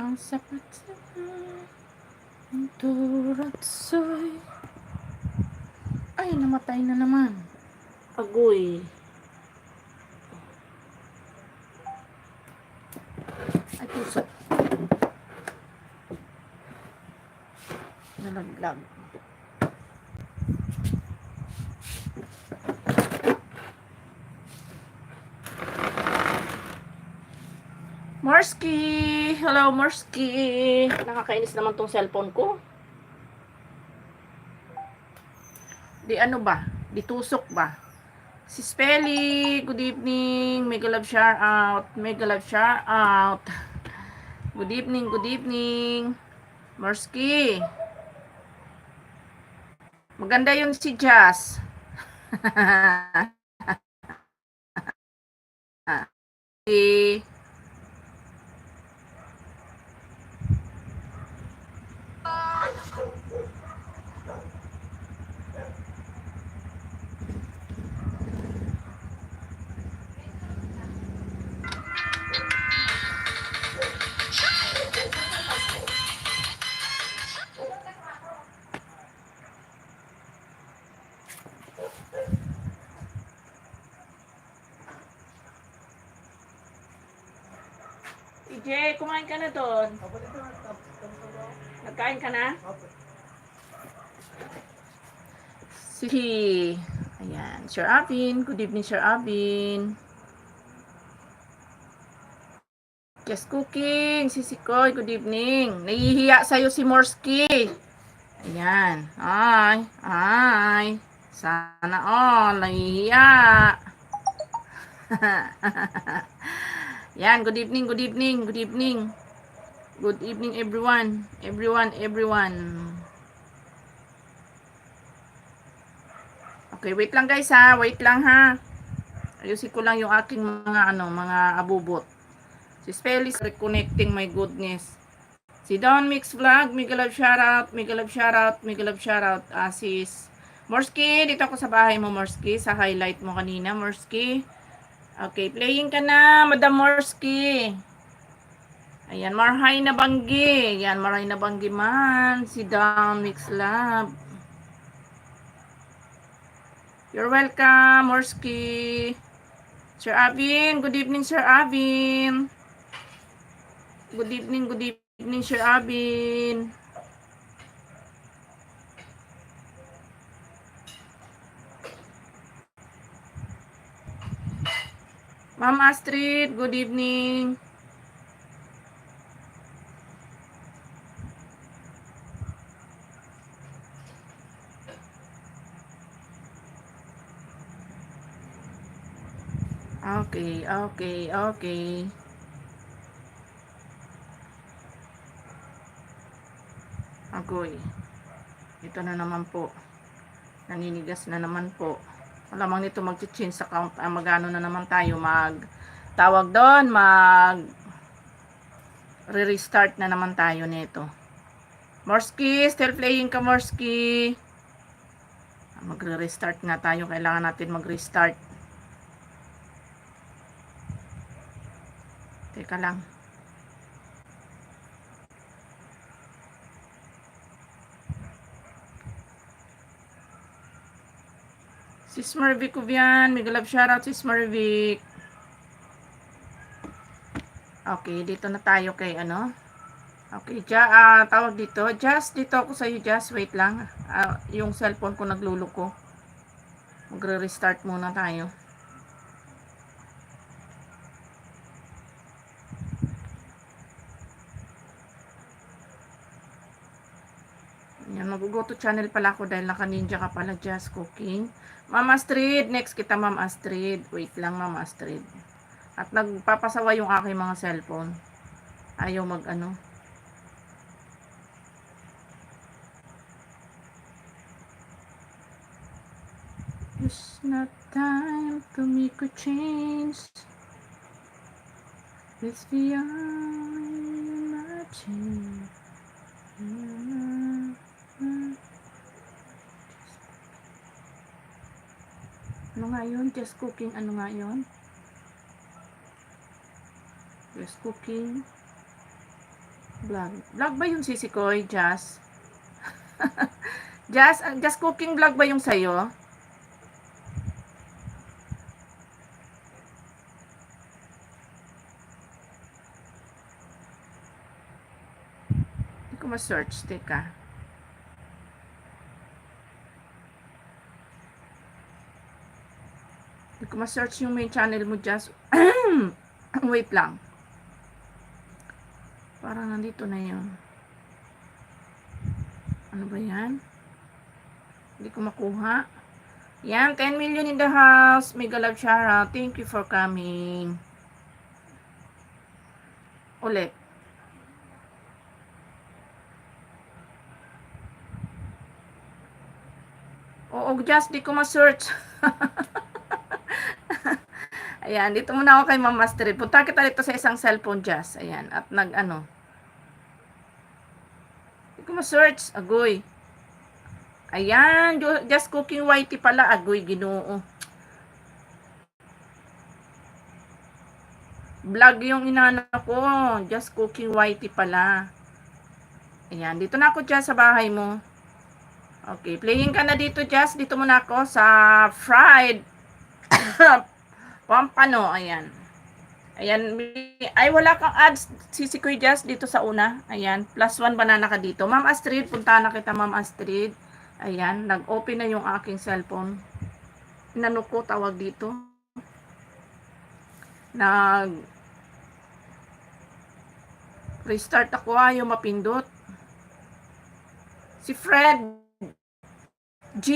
ang sapat ng turatsoy. Ay, namatay na naman. Agoy. Ay, puso. Nalaglag. Morsky! Hello, Morsky! Nakakainis naman tong cellphone ko. Di ano ba? Di tusok ba? Si Spelly, good evening. Mega love shout out. Mega love shout out. Good evening, good evening. Morsky. Maganda yun si Jazz. EJ, kumain ka na doon. Nagkain ka na? Si ayan, Sir Abin. Good evening, Sir Abin. Just cooking. Sisikoy, good evening. Nahihiya sa'yo si Morsky. Ayan. Ay. Sana all. Nahihiya. Yan, good evening, good evening, good evening. Good evening, everyone. Everyone. Okay, wait lang guys ha. Wait lang ha. Ayusin ko lang yung aking mga abubot. Si Spellis reconnecting, my goodness. Si Don Mix Vlog, mega love shoutout, mega love shoutout, mega love shoutout. Sis Morsky, dito ako sa bahay mo, Morsky. Sa highlight mo kanina, Morsky. Okay, playing ka na, Madam Morsky. Ayan, Marhay na Banggi. Ayan, Marhay na Banggi man. Si Don Mix Love. You're welcome, Morsky. Sir Avin, good evening, Sir Avin. Good evening, Sir Avin. Ma'am Astrid, good evening. Okay. Agoy. Ito na naman po. Naninigas na naman po. Alamang nito mag-change sa count. Magano na naman tayo. Tawag doon. Re-restart na naman tayo nito. Morsky, still playing ka, Morsky. Magre-restart nga tayo. Kailangan natin mag-restart. Teka lang. Sis Marvic Ubian, mega love shoutout Sis Marvic. Okay, dito na tayo kay ano. Okay, tawag dito. Just dito ako sa iyo, just wait lang. Yung cellphone ko nagluluko. Magre-restart muna tayo. Yan, mag-go-to channel pala ako dahil naka-ninja ka pala, just cooking. Ma'am Astrid, next kita Ma'am Astrid. Wait lang Ma'am Astrid. At nagpapasawa yung aking mga cellphone. Ayaw mag-ano. It's not time to make a change. It's beyond my change. Ano nga yun? Just cooking. Ano nga yun? Just cooking. Vlog. Vlog ba yung Sisi Koy, Jazz? Jazz cooking vlog ba yung sa'yo? Hindi ko ma-search. Teka. Hindi ko ma-search yung main channel mo, Jazz. Wait lang. Parang nandito na yun. Ano ba yan? Hindi ko makuha. Yan, 10 million in the house. Mega love Shara. Thank you for coming. Ulit. Oo, just di ko ma-search. Ayan, dito muna ako kay Ma'am Astrid. Punta kita dito sa isang cellphone, just. Ayan, at nag-ano. Di ko ma-search. Agoy. Ayan, just cooking whitey pala. Agoy, Ginoo. Vlog yung inana ko. Just cooking whitey pala. Ayan, dito na ako dyan sa bahay mo. Okay, playing ka na dito, Jazz. Dito muna ako sa fried pampano. Ayan. Ayan. Ay, wala kang ads, Sisi Koy Jazz, dito sa una. Ayan. +1 banana ka dito. Ma'am Astrid, punta na kita, Ma'am Astrid. Ayan. Nag-open na yung aking cellphone. Inano ko, tawag dito. Restart ako, ayaw mapindot. Si Fred G.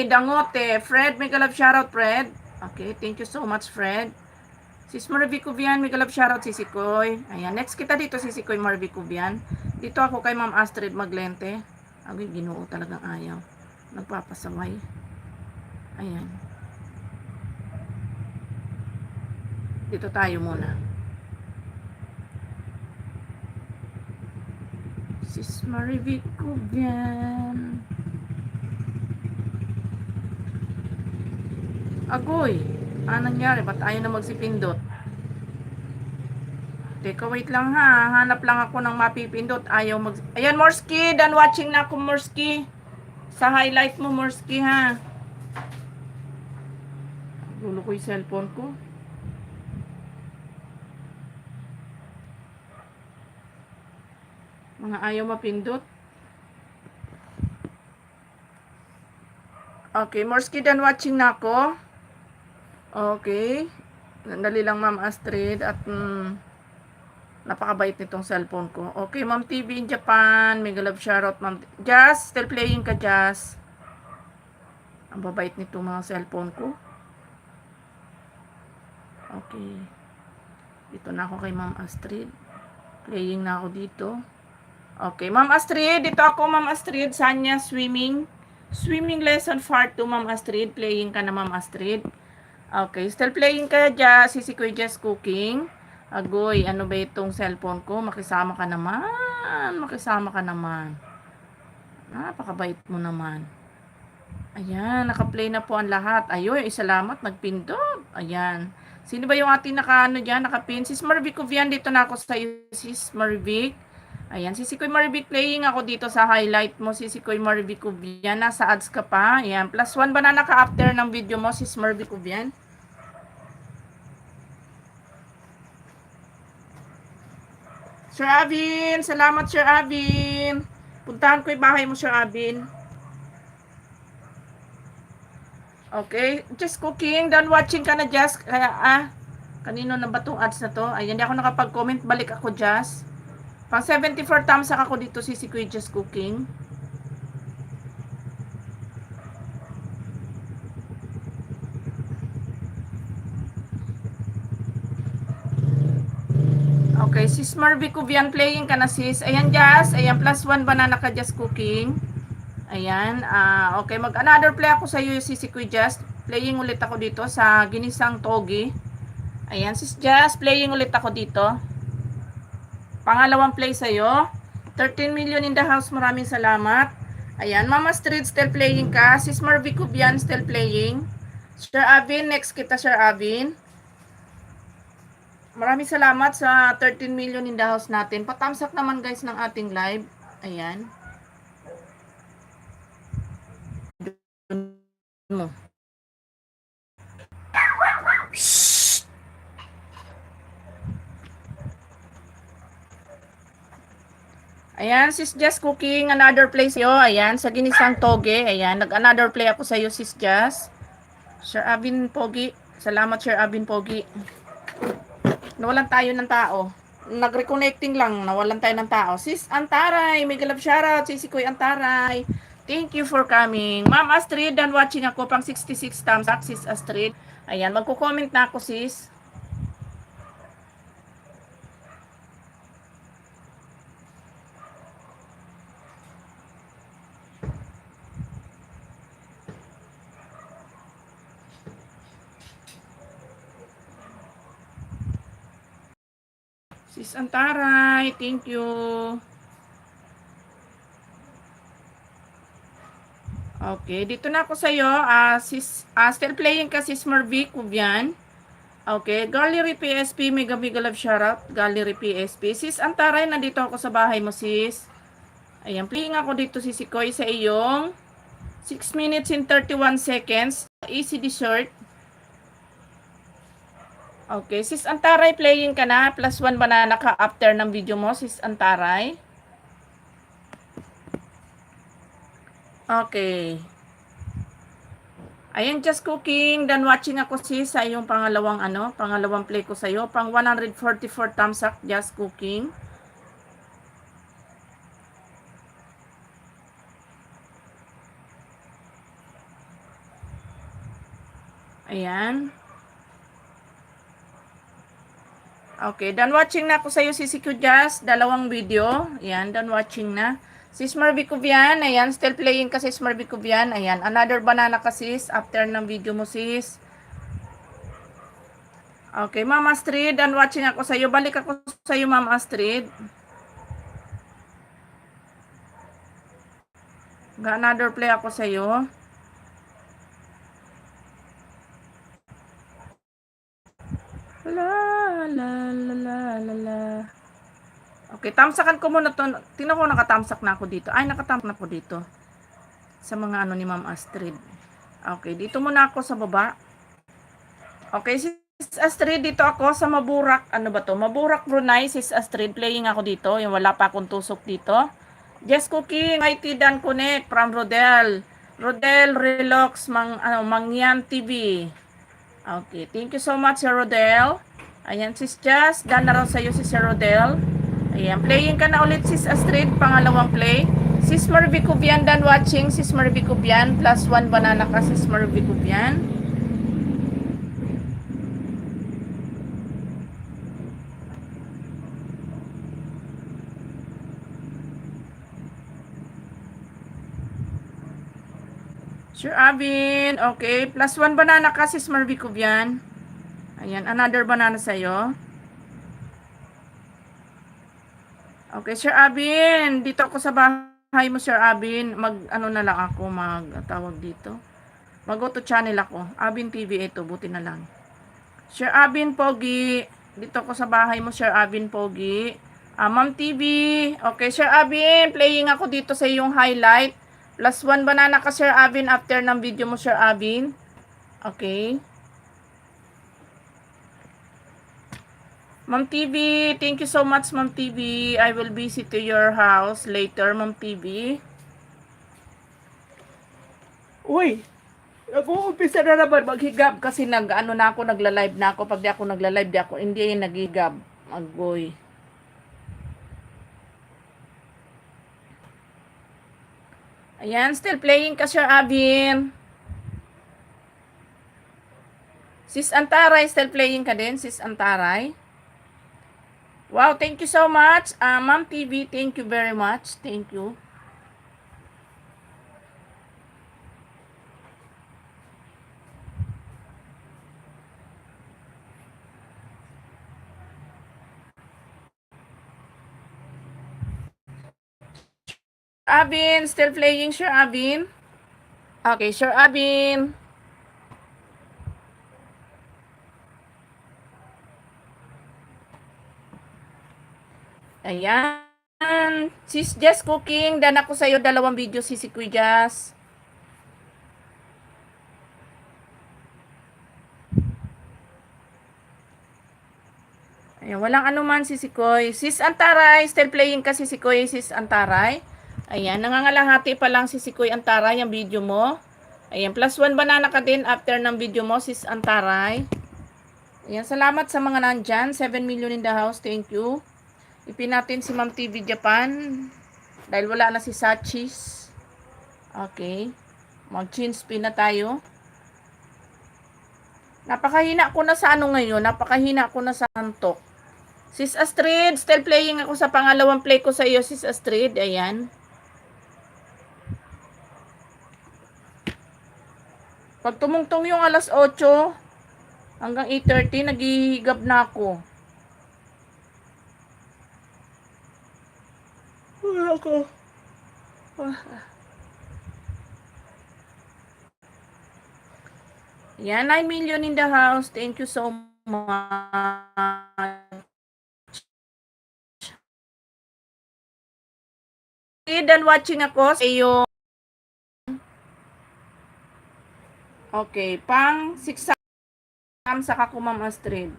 Dangote. Fred, mega love shoutout, Fred. Okay, thank you so much, Fred. Sis Marvi Cubian, mega love shoutout, Sisi Koy. Ayan, next kita dito, Sisi Koy Marvi Cubian. Dito ako kay Ma'am Astrid Maglente. Ay, Ginoo talagang ayaw. Nagpapasaway. Ayan. Dito tayo muna. Sis Marvi Cubian. Agoy, anong nangyari? Ba't ayaw na magsipindot? Teka, wait lang ha. Hanap lang ako ng mapipindot. Ayaw Ayan, Morski. Done watching na ako, Morski. Sa highlight mo, Morski, ha. Gulo ko yung cellphone ko. Mga ayaw mapindot. Okay, Morski, done watching na ako. Okay. Dali lang, Ma'am Astrid. At napakabait nitong cellphone ko. Okay, Ma'am TV in Japan. Mega love shoutout, Ma'am. Jazz, still playing ka, Jazz. Ang babait nitong mga cellphone ko. Okay. Dito na ako kay Ma'am Astrid. Playing na ako dito. Okay, Ma'am Astrid. Dito ako, Ma'am Astrid. Sanya swimming. Swimming lesson part 2, Ma'am Astrid. Playing ka na, Ma'am Astrid. Okay, still playing ka dyan, Sisi Koy Jazz Cooking. Agoy, ano ba itong cellphone ko? Makisama ka naman. Makisama ka naman. Napakabait mo naman. Ayan, naka-play na po ang lahat. Ayoy, salamat, nagpindot. Ayan. Sino ba yung ating naka-pin? Sis Marvic Cubian, dito na ako sa iyo, Sis Marvic. Ayan, Sisi Koy Marvic, playing ako dito sa highlight mo, Sisi Koy Marvic Cubian. Nasa ads ka pa. Ayan, +1 banana ka after ng video mo, Sis Marvic Cubian. Sir Avin, salamat Sir Avin. Puntahan ko yung bahay mo, Sir Avin. Okay, just cooking, done watching ka na, Jazz. Kaya, kanino na ba itong ads na to? Ayan, hindi ako nakapag-comment, balik ako, Jazz. Pang 74 thumbs ako dito, Sisi Koy Jazz Cooking. Okay, Sis Marvic Cubian, playing ka na, sis. Ayan, Jazz. Ayan, +1 banana ka, Jazz Cooking. Ayan. Okay, mag-another play ako sa iyo, Sisi Koy Jazz. Playing ulit ako dito sa ginisang togi. Ayan, Sis Jazz. Playing ulit ako dito. Pangalawang play sa iyo. 13 million in the house. Maraming salamat. Ayan, Mama Street, still playing ka. Sis Marvic Cubian, still playing. Sir Avin, next kita, Sir Avin. Maraming salamat sa 13 million in the house natin. Patamsak naman guys ng ating live. Ayan. Mo. Ayan, sis Jess cooking another place yo. Ayan, sa ginisang toge. Ayan, nag-another play ako sa iyo sis Jess. Sir Abin Pogi. Salamat Sir Abin Pogi. Nawalan tayo ng tao. Nag-reconnecting lang, nawalan tayo ng tao. Sis Antaray, mega love shoutout. Sis Kuy Antaray. Thank you for coming. Ma'am Astrid, dan watching ako pang 66 thumbs up, sis Astrid. Ayan, magko-comment na ako sis. Sis Antaray, thank you. Okay, dito na ako sa iyo. Still playing ka sis Marvic Kubian. Okay, Gallery PSP, mega love shoutout. Gallery PSP. Sis Antaray, nandito ako sa bahay mo sis. Ayan, playing ako dito sis Koy sa iyong 6 minutes and 31 seconds. Easy dessert. Okay, sis Antaray, playing ka na. +1 banana ka after ng video mo, sis Antaray. Okay. Ayan, just cooking. Then watching ako sis sa yung pangalawang play ko sa iyo. Pang 144 thumbs up, just cooking. Ayan. Okay, done watching na ako sa iyo, sis Jazz. Dalawang video. Ayan, done watching na. Sis Marvic Kubian, ayan, still playing ka sis Marvic Kubian. Ayan, another banana ka sis after ng video mo sis. Okay, Ma'am Astrid, done watching ako sa iyo. Balik ako sa iyo, Ma'am Astrid. Another play ako sa iyo. La la la la la la. Okay, tamsakan ko muna to. Tingnan ko nakatamsak na ako dito. Ay, nakatamsak na ako dito. Sa mga ni Ma'am Astrid. Okay, dito muna ako sa baba. Okay, sis Astrid, dito ako sa Maburak. Ano ba to? Maburak, Brunei. Sis Astrid, playing ako dito. Yung wala pa akong tusok dito. Just cooking. IT Dan Connect from Rodel. Rodel Relax Mangyan TV. Okay, thank you so much, Sir Rodel. Ayan, sis Jazz. Dan na raw sa'yo si Sir Rodel. Ayan, playing ka na ulit, sis Astrid. Pangalawang play. Sis Marvic Kubian, dan watching. Sis Marvic Kubian. +1 banana ka, sis Marvic Kubian. Sir Abin, okay. +1 banana ka, sis Marvic Kubian. Ayan, another banana sa'yo. Okay, Sir Abin, dito ako sa bahay mo, Sir Abin. Na lang ako, tawag dito. Mag-auto channel ako. Abin TV ito, buti na lang. Sir Abin Pogi, dito ako sa bahay mo, Sir Abin Pogi. Ma'am TV, okay, Sir Abin, playing ako dito sa iyong highlight. +1 banana ka, Sir Abin, after ng video mo, Sir Abin. Okay. Ma'am TV, thank you so much, Ma'am TV. I will visit to your house later, Ma'am TV. Uy, nag-uumpisa na naman maghigab kasi na ako, nagla-live na ako. Pag di ako nagla-live, hindi naghigab. Agoy. Ayan, still playing ka, Sir Abin. Sis Antaray, still playing ka din, Sis Antaray. Wow, thank you so much. Ma'am TV, thank you very much. Thank you. Abin, still playing, Sir Abin. Okay, Sir Abin. Ayan. Sis Jess Cooking. Dan ako sa'yo 2 video, si Kuy Jess. Ayan, walang anuman si Sikoy. Sis Antaray, still playing kasi si Sikoy, Sis Antaray. Ayan, nangangalahati pa lang si Sikoy Antaray yung video mo. Ayan, +1 banana ka din after ng video mo, Sis Antaray. Ayan, salamat sa mga nandyan. 7 million in the house, thank you. Ipin natin si Ma'am TV Japan. Dahil wala na si Sachis. Okay. Mag-chin spin na tayo. Napakahina ko na sa ano ngayon. Napakahina ko na sa antok. Sis Astrid, still playing ako sa pangalawang play ko sa iyo, Sis Astrid. Ayan. Pag tumungtong yung alas 8 hanggang 8:30, naghihigab na ako. Wala ko. Yan, 9 million in the house. Thank you so much. Dan watching ako sa iyo. Okay, pang 6 sa kako, Ma'am Astrid.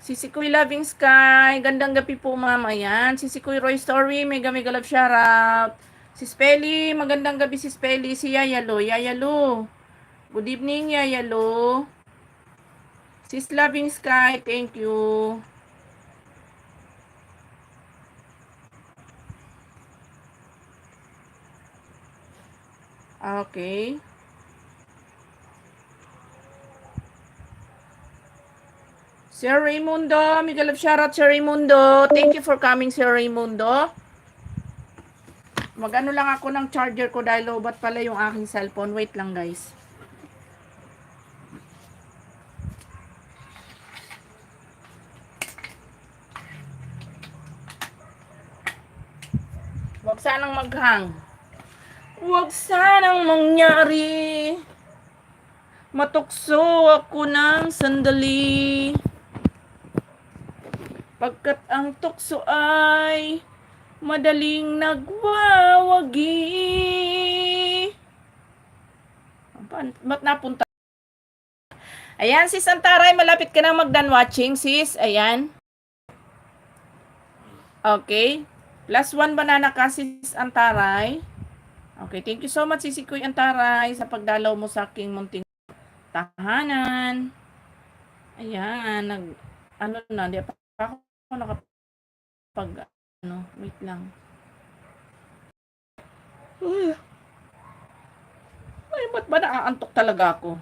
Si Sikoy Loving Sky, gandang gabi po ma'am. Ayan, si Sikoy Roy Story, mega love shoutout. Si Spelly, magandang gabi si Spelly. Si Yayalo, Yayalo. Good evening, Yayalo. Sis Loving Sky, thank you. Okay. Sir Raimundo, mega love shoutout Sir Raimundo. Thank you for coming, Sir Raimundo. Mag-ano lang ako ng charger ko dahil lobat pala yung aking cellphone. Wait lang guys. Huwag sanang maghang. Huwag sanang mangyari. Matukso ako ng sandali. Pagkat ang tukso ay madaling nagwawagi. Ba't napunta? Ayan, sis Antaray, malapit ka na mag-done watching, sis. Ayan. Okay. +1 banana ka, sis Antaray. Okay, thank you so much, sis Kuy Antaray, sa pagdalaw mo sa aking munting tahanan. Ayan, di pa ako nakapag, wait lang. Ay, ba't ba naaantok talaga ako?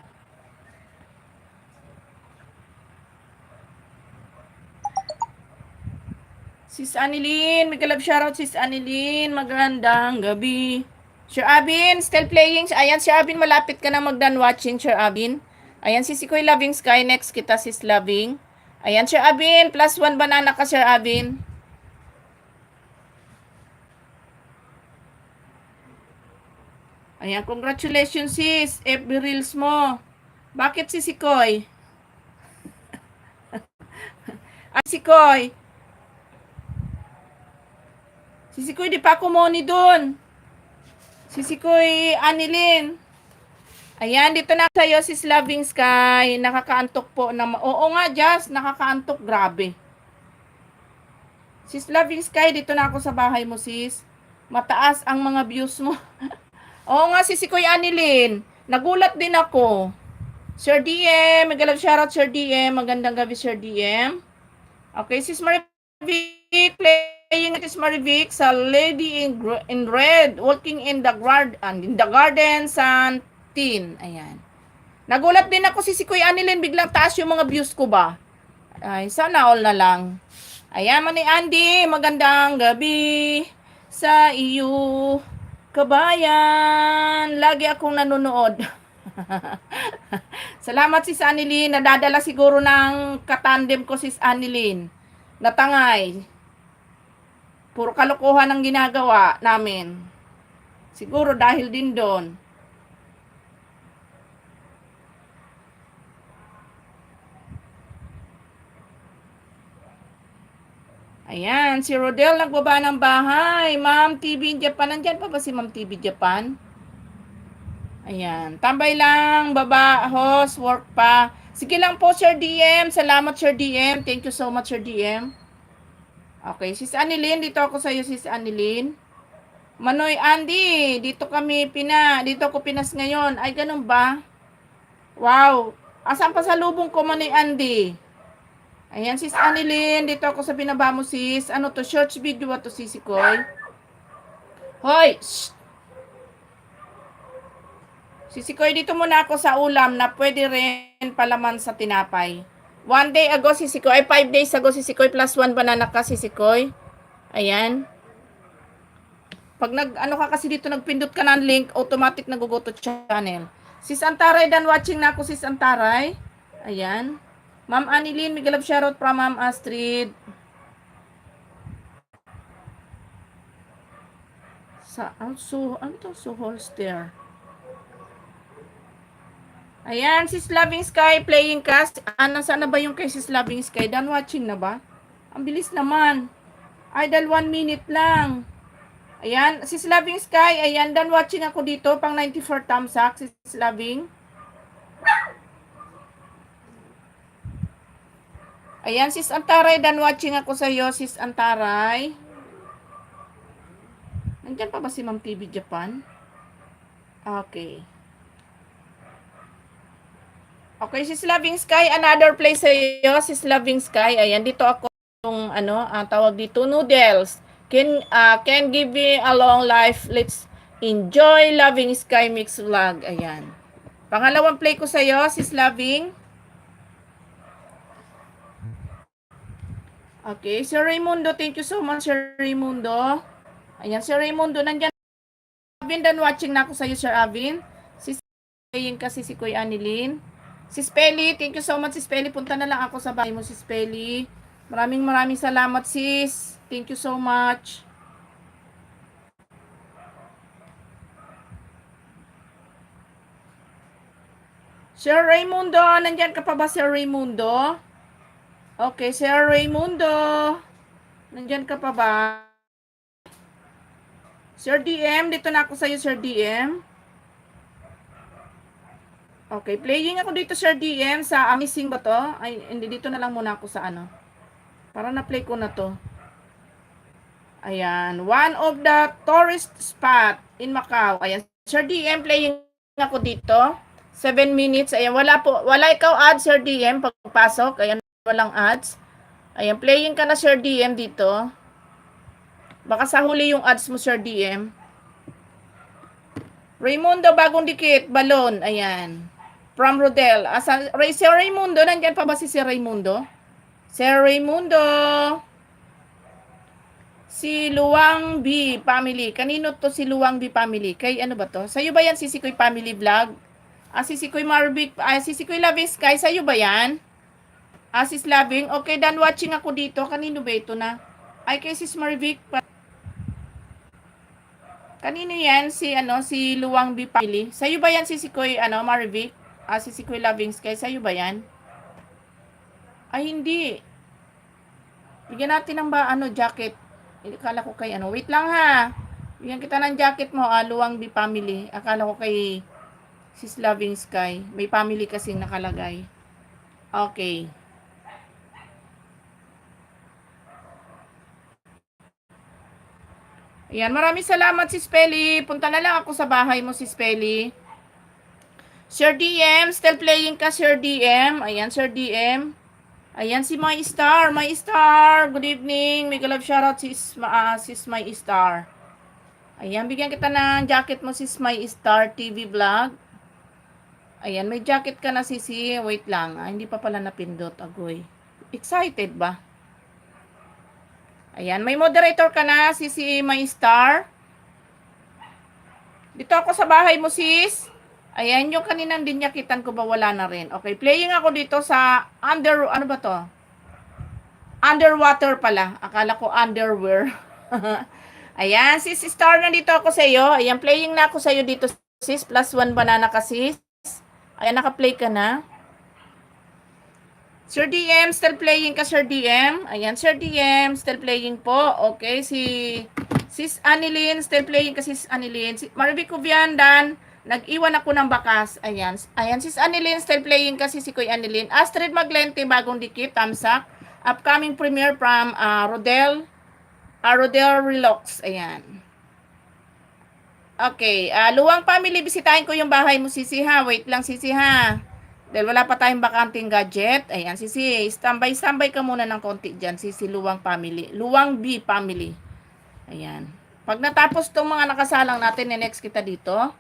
Sis Anilin, mega love shoutout sis Anilin, magandang gabi. Sir Abin, still playing. Ayan, Sir Abin, malapit ka na mag-done watching, Sir Abin. Ayan, si Sikoy Loving Sky, next kita, sis Loving. Ayan, Sir Abin, +1 banana ka, Sir Abin. Ayan, congratulations, sis. FB Reels mo. Bakit si Sikoy? Sikoy. Si Sikoy, di pa ako money dun. Si Sikoy Anilin. Ayan, dito na sa'yo, sis Loving Sky. Nakakaantok po na. Oo nga, Jazz. Nakakaantok. Grabe. Sis Loving Sky, dito na ako sa bahay mo, sis. Mataas ang mga views mo. Oo nga, sis Sikoy Anilin. Nagulat din ako. Sir DM. Magalab shoutout, Sir DM. Magandang gabi, Sir DM. Okay, sis Marivic. Playing sis Marivic sa Lady in Red. Walking in the garden, San Ayan. Nagulat din ako si Kuya Anilin, biglang taas yung mga views ko ba. Ay, sana all na lang. Ayan, Mani Andy, magandang gabi sa iyo, kabayan. Lagi akong nanonood. Salamat sis Anilin, nadadala siguro ng katandem ko sis Anilin. Natangay. Puro kalokohan ang ginagawa namin. Siguro dahil din doon. Ayan, si Rodel nagbaba ng bahay. Ma'am TV Japan, nandyan pa ba si Ma'am TV Japan? Ayan, tambay lang, baba, host, work pa. Sige lang po, Sir DM. Salamat, Sir DM. Thank you so much, Sir DM. Okay, Sis Annilyn, dito ako sa iyo, Sis Annilyn. Manoy Andy, dito ko Pinas ngayon. Ay, ganun ba? Wow. Asan pa sa lubong ko, Manoy Andy? Ayan, Sis Annilyn, dito ako sa binaba mo, sis. Ano to, short video ba to, Sisi Koy? Hoy! Shh. Sisi Koy, dito muna ako sa ulam na pwede rin palaman sa tinapay. 1 day ago, Sisi Koy. 5 days ago, Sisi Koy. Plus 1 banana ka, Sisi Koy. Ayan. Pag ano ka kasi dito, nagpindot ka ng link, automatic nag-go to channel. Sis Antaray, dan watching na ako, Sis Antaray. Ayan. Ma'am Annilyn, may galap shoutout from Ma'am Astrid. Ano to? Holster. Ayan, Sis Loving Sky, playing cast. Saan na ba yung kay Sis Loving Sky? Dan watching na ba? Ang bilis naman. Idol 1 minute lang. Ayan, Sis Loving Sky, ayan, dan watching ako dito, pang 94 thumbs up, Sis Loving. Ayan, Sis Antaray, dan watching ako sa iyo, Sis Antaray. Nandiyan pa ba si Ma'am TV Japan? Okay. Okay, Sis Loving Sky, another place sa iyo, Sis Loving Sky. Ayan, dito ako yung tawag dito, noodles. Can give me a long life. Let's enjoy Loving Sky Mix Vlog. Ayan. Pangalawang play ko sa iyo, Sis Loving. Okay, Sir Raimundo, thank you so much, Sir Raimundo. Ayan, Sir Raimundo, nandyan. Avin, dan watching na ako sa iyo, Sir Avin. Sis Paying kasi si Kuya Annilyn. Sis Peli, thank you so much, Sis Peli. Punta na lang ako sa bahay mo, Sis Peli. Maraming salamat, sis. Thank you so much. Sir Raimundo, nandyan ka pa ba, Sir Raimundo? Okay, Sir Raimundo. Nandyan ka pa ba? Sir DM, dito na ako sa iyo, Sir DM. Okay, playing ako dito, Sir DM, sa Amazing ba to? Ay, hindi, dito na lang muna ako sa Para na-play ko na to. Ayan, one of the tourist spot in Macau. Ayan, Sir DM, playing ako dito. 7 minutes. Ayan, wala ikaw ads, Sir DM, pagpasok. Ayan, walang ads. Ayan, playing ka na, Sir DM, dito. Baka sa huli yung ads mo, Sir DM. Raimundo, bagong dikit, balon. Ayan. From Rodel. Sir Raimundo, nandyan pa ba si Sir Raimundo? Sir Raimundo. Si Luwang B Family. Kanino to si Luwang B Family? Kay ano ba to? Sa'yo ba yan, Sisikoy Family Vlog? Sisikoy Marvic, Sisikoy Loving Sky, sa'yo ba yan? Sis Loving, okay, dan watching ako dito. Kanino ba ito na? Ay, kay Sis Marvic. Kanino yan? Si Luwang B Family. Sa'yo ba yan, Sisikoy, Marvic? Sisikoy Loving Sky, sa'yo ba yan? Ay, hindi. Bigyan natin ng jacket. Akala ko kay wait lang ha. Bigyan kita ng jacket mo, Luwang B Family. Akala ko kay Sis Loving Sky. May family kasing nakalagay. Okay. Ayan, maraming salamat, Sis Peli. Punta na lang ako sa bahay mo, Sis Peli. Sir DM, still playing ka, Sir DM. Ayan, Sir DM. Ayan, si My Star. My Star, good evening. May love shoutout, Sis My Star. Ayan, bigyan kita ng jacket mo, Sis My Star TV Vlog. Ayan, may jacket ka na, Sisi. Wait lang. Hindi pa pala napindot, agoy. Excited ba? Ayan, may moderator ka na, Sisi My Star. Dito ako sa bahay mo, sis. Ayan, yung kaninang dinyakitan ko ba wala na rin. Okay, playing ako dito sa ano ba to? Underwater pala. Akala ko underwear. Ayan, sis Star, nandito ako sa iyo. Ayan, playing na ako sa iyo dito, sis. +1 banana ka, sis. Ayan, naka-play ka na. Sir DM, still playing ka, Sir DM. Ayan, Sir DM, still playing po. Okay, si Sis Anilin, still playing ka, Sis Anilin. Si Marvic Kubiandan, nag-iwan ako ng bakas. Ayan, ayan, Sis Anilin, still playing ka, si Koy Anilin. Astrid Maglente, bagong dikit, tamsak. Upcoming premiere from Rodel Relax. Ayan. Okay, Luwang Family, bisitahin ko yung bahay mo, Sisi ha. Wait lang, Sisi ha. Dahil wala pa tayong bakanting gadget. Ayan, Sisi, standby ka muna ng konti dyan, Sisi Luwang Family. Luwang B Family. Ayan. Pag natapos tong mga nakasalang natin, next kita dito.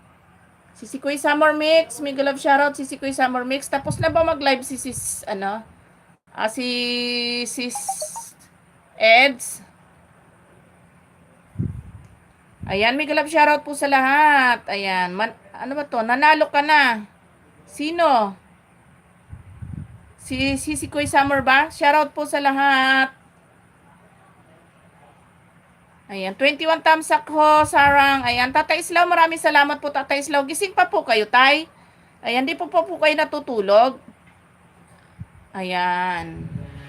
Sisi Koy Summer Mix, Mega Love Shoutout, Sisi Koy Summer Mix. Tapos na ba mag-live si Sis, si Sis Eds? Ayan, Mega Love Shoutout po sa lahat. Ayan, ano ba to? Nanalo ka na. Sino? Si Koy Summer ba? Shoutout po sa lahat. Ayan, 21 thumbs up ho, Sarang. Ayan, Tatay Islaw, maraming salamat po, Tatay Islaw. Gising pa po kayo, Tay. Ayan, di po kayo natutulog. Ayan.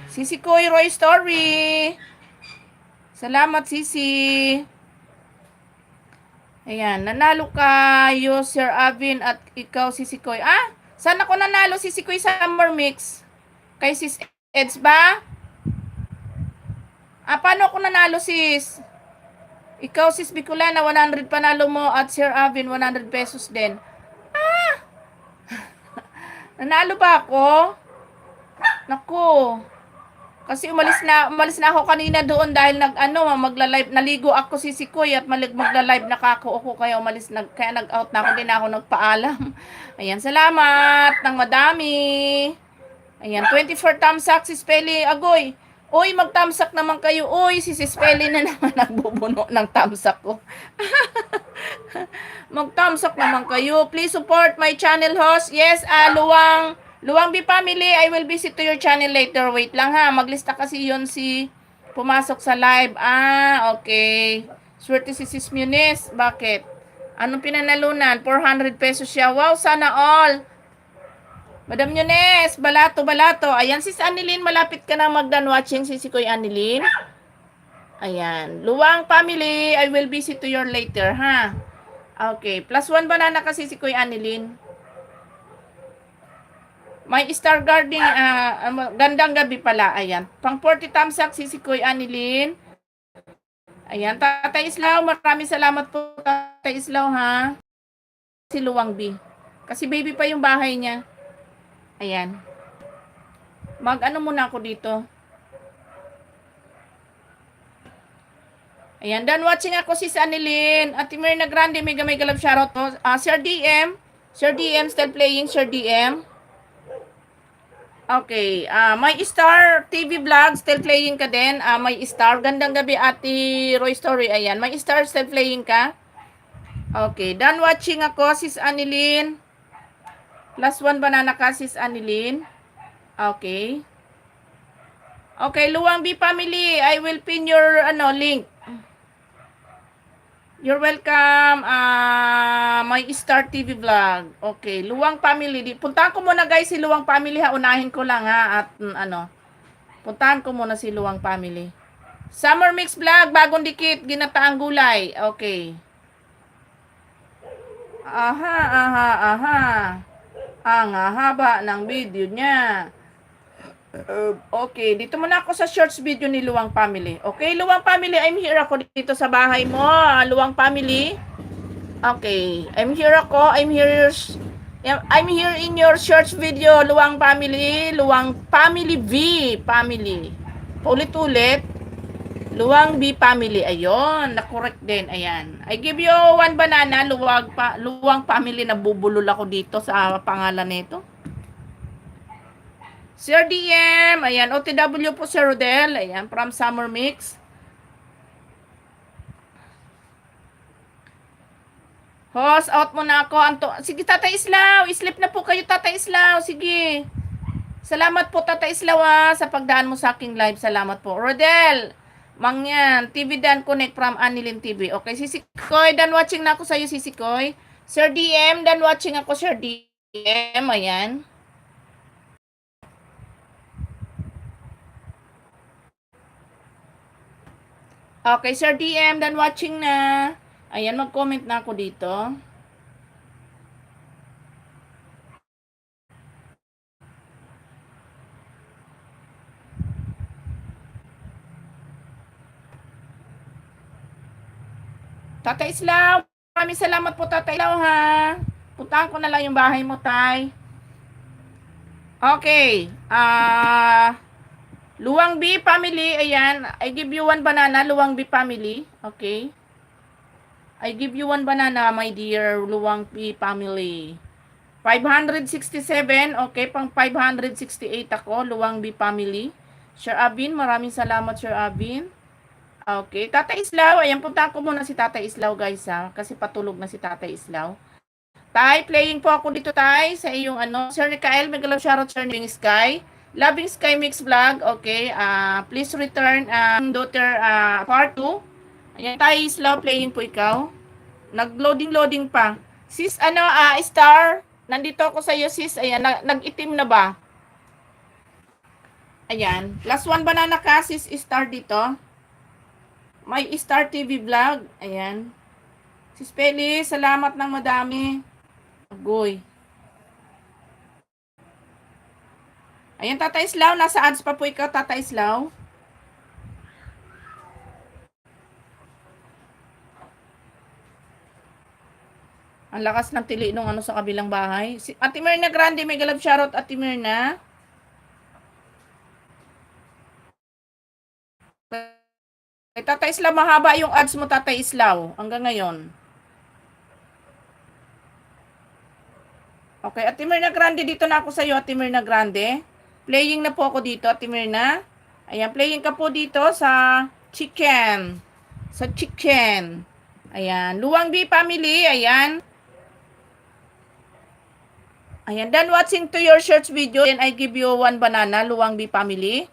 Sisi Koy Roy Story. Salamat, Sisi. Ayan, nanalo kayo, Sir Avin, at ikaw, Sisi Koy. Saan ako nanalo, Sisi Koy Summer Mix? Kay Sis Eds ba? Paano ako nanalo, sis? Ikaw, Sis Bicolana, 100 panalo mo, at Sir Avin, 100 pesos din. Nanalo ba ako? Naku. Kasi umalis na ako kanina doon dahil magla-live, naligo ako, Sisi Koy, at magla-live ako kaya kaya nag-out na ako, din ako nagpaalam. Ayan, salamat ng madami. Ayan, 24 thumbs up, si Spelly Agoy. Uy, mag-thumbs up naman kayo. Uy, si Spelly na naman nagbubuno ng thumbs up ko. Mag-thumbs up naman kayo. Please support my channel host. Yes, Luwang B Family, I will visit to your channel later. Wait lang ha, maglista kasi yun pumasok sa live. Okay. Swerte si Sis Muniz. Bakit? Anong pinanalunan? 400 pesos siya. Wow, sana all. Madam Muniz, balato. Ayan, Sis Anilin, malapit ka na mag-done watching, Sisi Koy Anilin. Ayan. Luwang Family, I will visit to your later, ha? Okay. +1 banana kasi si Koy Anilin. May Star Garden, gandang gabi pala. Ayan. Pang 40 thumbs up, Sisi Koy Anilin. Ayan. Tatay Islaw, maraming salamat po, Tatay Islaw, ha? Si Luwang B. Kasi baby pa yung bahay niya. Ayan. Muna ako dito. Ayan. Done watching ako, Sis Anilin. Ate Myrna Grande, mega love shoutout po. Sir DM, still playing, Sir DM. Okay. May Star TV vlog, still playing ka din. May Star. Gandang gabi, Ate Roy Story. Ayan. May Star, still playing ka. Okay. Done watching ako, Sis Anilin. +1 banana ka, Sis Anilin. Okay. Okay, Luwang B Family, I will pin your link. You're welcome. My Star TV vlog. Okay, Luwang Family. Puntahan ko muna guys si Luwang Family ha. Unahin ko lang ha. At puntahan ko muna si Luwang Family. Summer Mix vlog, bagong dikit, ginataang gulay. Okay. Aha. Ang haba ng video niya. Okay, dito muna ako sa shorts video ni Luwang Family. Okay, Luwang Family, I'm here ako dito sa bahay mo, Luwang Family. Okay, I'm here in your shorts video, Luwang Family, Luwang Family V Family. Paulit-ulit, Luwang B Family. Ayun, na-correct din. Ayan. I give you 1 banana, Luwang Family. Nabubulol ako dito sa pangalan nito. Sir DM. Ayan, OTW po, Sir Rodel. Ayan, from Summer Mix. Host, out muna ako. Sige, Tatay Islaw. Sleep na po kayo, Tatay Islaw. Sige. Salamat po, Tatay Islaw, sa pagdaan mo sa aking live. Salamat po. Rodel. Mangyan, TV Dan Connect from Anilin TV. Okay, Sisikoy, dan watching na ako sa iyo, Sisikoy. Sir DM, dan watching ako, Sir DM. Ayan. Okay, Sir DM, dan watching na. Ayan, mag-comment na ako dito. Tata Islaw, maraming salamat po, Tata Islaw, ha. Puntahan ko na lang yung bahay mo, Tay. Okay. Luwang B family, ayan. I give you one banana, Luwang B family. Okay. I give you one banana, my dear Luwang B family. 567, okay, pang 568 ako, Luwang B family. Sir Abin, maraming salamat, Sir Abin. Okay, Tata Islaw, ayan, punta ko muna si Tata Islaw, guys, ha, kasi patulog na si Tata Islaw. Tay, playing po ako dito, Tay, sa iyong ano, Sir Mikael, Megalaw Shoutout, Sir Loving Sky. Loving Sky Mix Vlog, okay, please return, daughter, part 2. Ayan, Tay Islaw, playing po ikaw. Nag-loading pa. Sis, ano, Star, nandito ako sa iyo, sis, ayan, nag-itim na ba? Ayan, last one banana ka, sis, Star dito. May Star TV vlog. Ayan. Sis Peli, salamat ng madami. Agoy. Ayan, Tata Islaw. Nasa ads pa po ikaw, Tata Islaw. Ang lakas ng tili nung ano sa kabilang bahay. Si Ate Mirna Grande, may galab shoutout, Ate Mirna. Tata Islaw, mahaba yung ads mo, Tata Islaw, hanggang ngayon. Okay, Ate Mirna Grande, dito na ako sa iyo, Ate Mirna Grande. Playing na po ako dito, Ate Mirna. Ayan, playing ka po dito sa chicken. Sa chicken. Ayan, Luwang B family, ayan. Ayan, done watching to your search video, and I give you one banana, Luwang B family.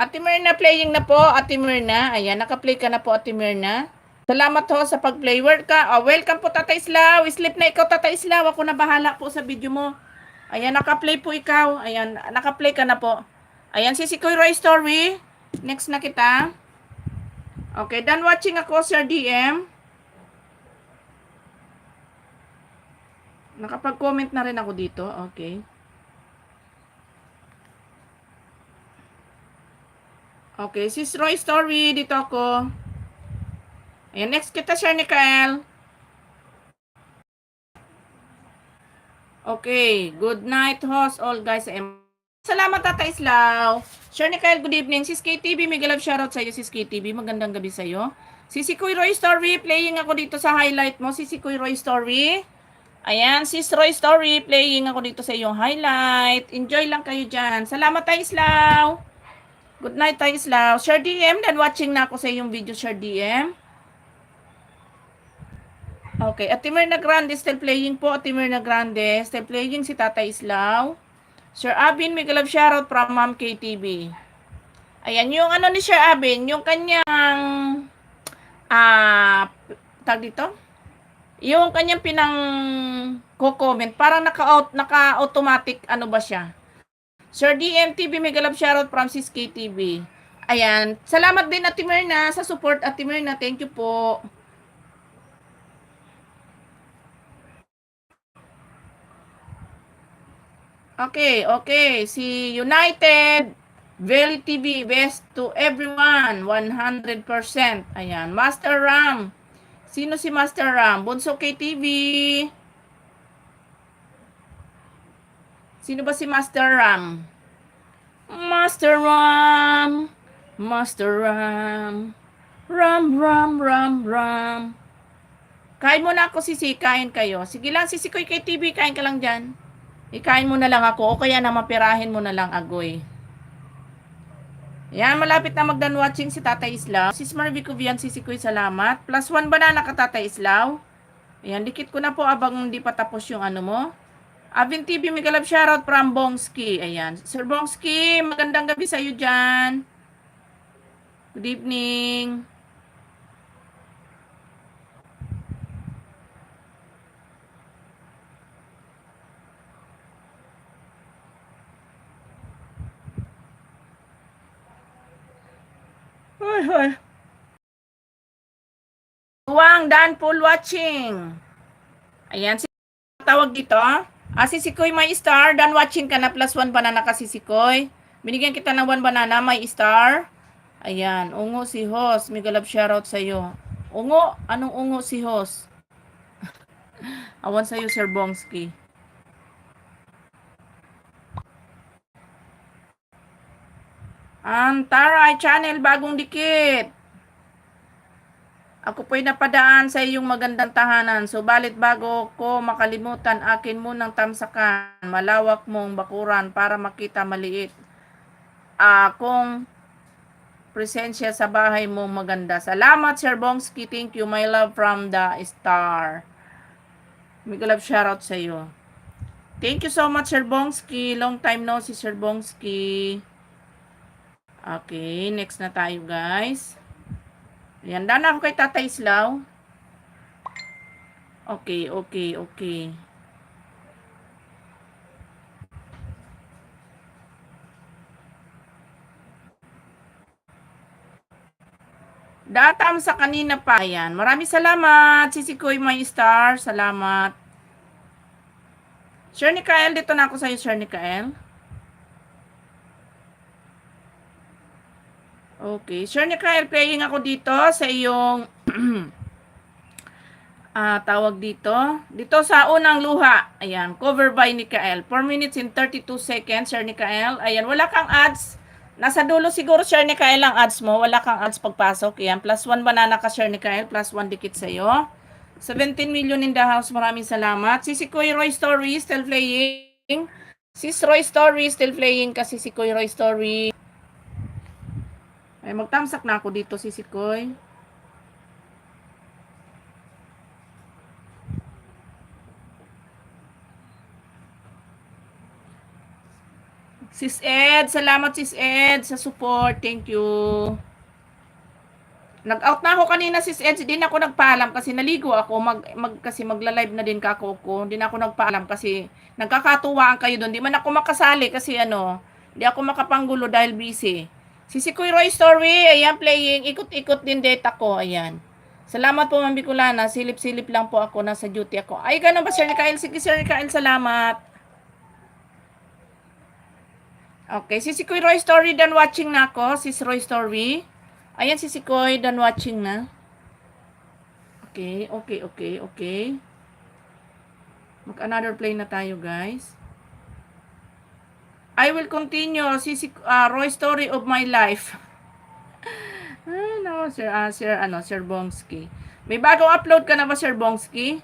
Ate Mirna, playing na po, Ate Mirna. Ayan, naka-play ka na po, Ate Mirna. Salamat ho sa pag-play. Welcome po, Tata Islaw. Sleep na ikaw, Tata Islaw. Ako na bahala po sa video mo. Ayan, naka-play po ikaw. Ayan, naka-play ka na po. Ayan, si Sikoy Roy Story. Next na kita. Okay, done watching ako, Sir DM. Nakapag-comment na rin ako dito. Okay. Okay, sis Roy Story, dito ako. Ayan, next kita, Sir Mikael. Okay, good night, host, all guys. Salamat, Tata Islaw. Sir Mikael, good evening. Sis KTV, may galab shoutout sa iyo, Sis KTV. Magandang gabi sa iyo. Si Sikoy Roy Story, playing ako dito sa highlight mo. Si Sikoy Roy Story. Ayan, Sis Roy Story, playing ako dito sa iyong highlight. Enjoy lang kayo dyan. Salamat, Tata Islaw. Good night, Tay Islaw. Sir DM, dan watching na ako sa iyong video, Sir DM. Okay, Ate Mirna Grande, still playing po, Ate Mirna Grande. Still playing si Tata Islaw. Sir Abin, may galab shoutout from Ma'am KTV. Ayan, yung ano ni Sir Abin, yung kanyang, tag dito? Yung kanyang pinang comment, parang naka-automatic, ano ba siya? Sir DMTV, may galab shoutout from Sis KTV. Ayan. Salamat din, Ate Mirna, sa support, Ate Mirna. Thank you po. Okay, okay. Si United Valley TV, best to everyone. 100%. Ayan. Master Ram. Sino si Master Ram? Bunso KTV. Sino ba si Master Ram? Master Ram. Master Ram. Ram, Ram, Ram, Ram. Kain mo na ako, Sisi. Kain kayo. Sige lang, Sisi Koy KTV. Kain ka lang dyan. Ikain mo na lang ako. O kaya na mapirahin mo na lang, Agoy. Yan, malapit na magdan watching si Tata Islaw. Sis Marvic Cuvian, Sisi Koy, salamat. +1 banana ka, Tata Islaw. Ayan, dikit ko na po abang hindi pa tapos yung ano mo. Avin TV, may galab shoutout from Bongski. Ayan. Sir Bongski, magandang gabi sa iyo dyan. Good evening. Hoy, hoy. Tuwang Dan Pool watching. Ayan, tawag dito. Si Sikoy may star. Dan watching ka na, +1 banana kasi Sikoy. Binigyan kita ng 1 banana, may star. Ayan, ungo si Hos. Mega love shoutout sa'yo. Ungo? Anong ungo si Hos? Awan sa'yo, Sir Bongski. Taray channel, bagong dikit. Ako po'y napadaan sa iyong magandang tahanan. Subalit bago ko makalimutan, akin munang tamsakan. Malawak mong bakuran para makita maliit. Kung presensya sa bahay mo maganda. Salamat, Sir Bongski. Thank you, my love from the star. Mega love shoutout sa iyo. Thank you so much, Sir Bongski. Long time no si Sir Bongski. Okay, next na tayo, guys. Ayan, dana ako kay Tatay Islaw. Okay. Datam sa kanina pa. Ayan, maraming salamat. Sisikoy my star. Salamat. Sir Nikael, dito na ako sa'yo, Sir Nikael. Okay. Sir Nikael, playing ako dito sa iyong tawag dito. Dito sa unang luha. Ayan, cover by Nikael. 4 minutes and 32 seconds, Sir Nikael. Ayan, wala kang ads. Nasa dulo siguro, Sir Nikael, ang ads mo. Wala kang ads pagpasok. Ayan, +1 banana ka, Sir Nikael. +1 dikit sa'yo. 17 million in the house. Maraming salamat. Si Kuya Roy Story still playing. Sis Roy Story still playing kasi si Kuya Roy Story. Ay, magtamsak na ako dito, si Koy. Sis Ed, salamat Sis Ed sa support. Thank you. Nag-out na ako kanina Sis Ed, hindi na ako nagpaalam kasi naligo ako, kasi magla-live na din ka ako. Hindi na ako nagpaalam kasi nagkakatuwaan kayo doon. Di man ako makasali kasi hindi ako makapanggulo dahil busy. Si Kuya Roy Story, ayan playing, ikot-ikot din data ko, ayan. Salamat po Ma'am Bicolana, silip-silip lang po ako, nasa duty ako. Ay, ganun ba Sir Nikael? Sige Sir Nikael, salamat. Okay, si Kuya Roy Story, done watching na ako, Sis Roy Story. Ayan si Koy, done watching na. Okay. Mag-another play na tayo, guys. I will continue, Roy Story of my life. No, Sir Bongski. May bagong upload ka na ba, Sir Bongski?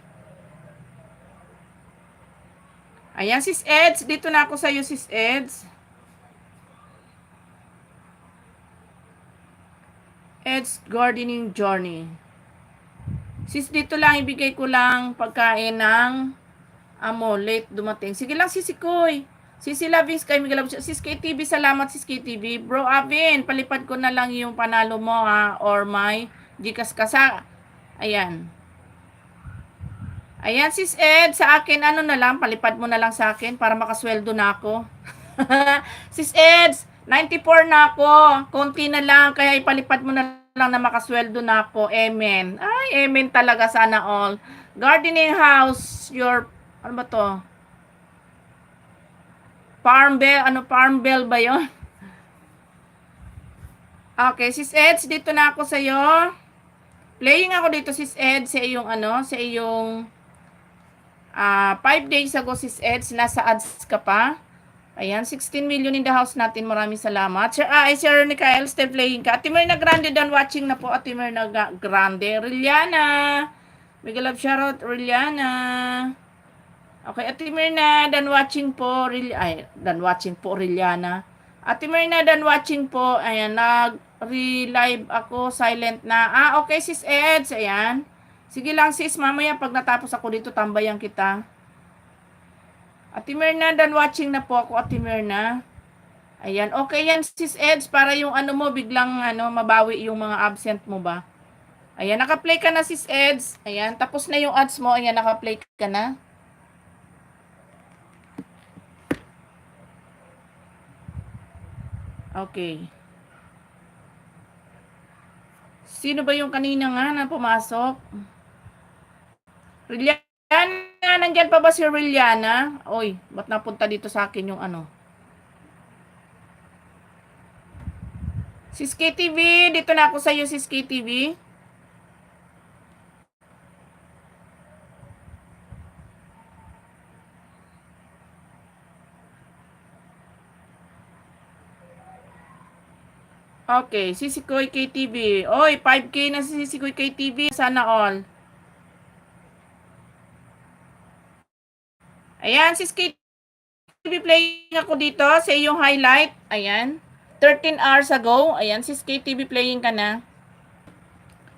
Ayan, Sis Eds. Dito na ako sa'yo, Sis Eds. Ed's Gardening Journey. Sis, dito lang, ibigay ko lang pagkain ng late dumating. Sige lang, Sisi Koy. Sisi Lovings kay Miguel. Sis KTV, salamat Sis KTV. Bro Avin, palipad ko na lang yung panalo mo or my Gcash kasa. Ayan. Ayan, Sis Ed, sa akin, na lang, palipad mo na lang sa akin para makasweldo na ako. Sis Eds, 94 na ako. Konti na lang, kaya ipalipad mo na lang na makasweldo na ako. Amen. Ay, amen talaga, sana all. Gardening house, ano ba to? Farm bell ba yon? Okay, Sis Eds, dito na ako sa'yo. Playing ako dito, Sis Eds, sa iyong 5 days ago, Sis Eds, nasa ads ka pa. Ayan, 16 million in the house natin. Maraming salamat. Sir Nikael, still playing ka. Ati Myrna Grande, done watching na po. Ati Myrna Grande. Riliana. Mega love shoutout, Riliana. Okay, Ati Myrna, done watching po. Done watching po, Riliana. Ati Myrna, done watching po. Ayan, nag-relive ako. Silent na. Okay, Sis Eds. Ayan. Sige lang, sis. Mamaya, pag natapos ako dito, tambayan kita. Ate Myrna, done watching na po ako, Ate Myrna. Ayan, okay yan sis Eds para yung ano mo biglang ano mabawi yung mga absent mo ba. Ayan, naka-play ka na sis Eds. Ayan, tapos na yung ads mo. Ayan, naka-play ka na. Okay. Sino ba yung kanina nga na pumasok? Rilliana, nandyan pa ba si Rilliana? Oy, ba't napunta dito sa akin yung ano? Sis KTV, dito na ako sa iyo sis KTV. Okay, Sisikoy KTV. Oy, 5K na si Sisikoy KTV. Sana all. Ayan, sis KTV playing ako dito sa iyong highlight. Ayan. 13 hours ago. Ayan, sis KTV playing ka na.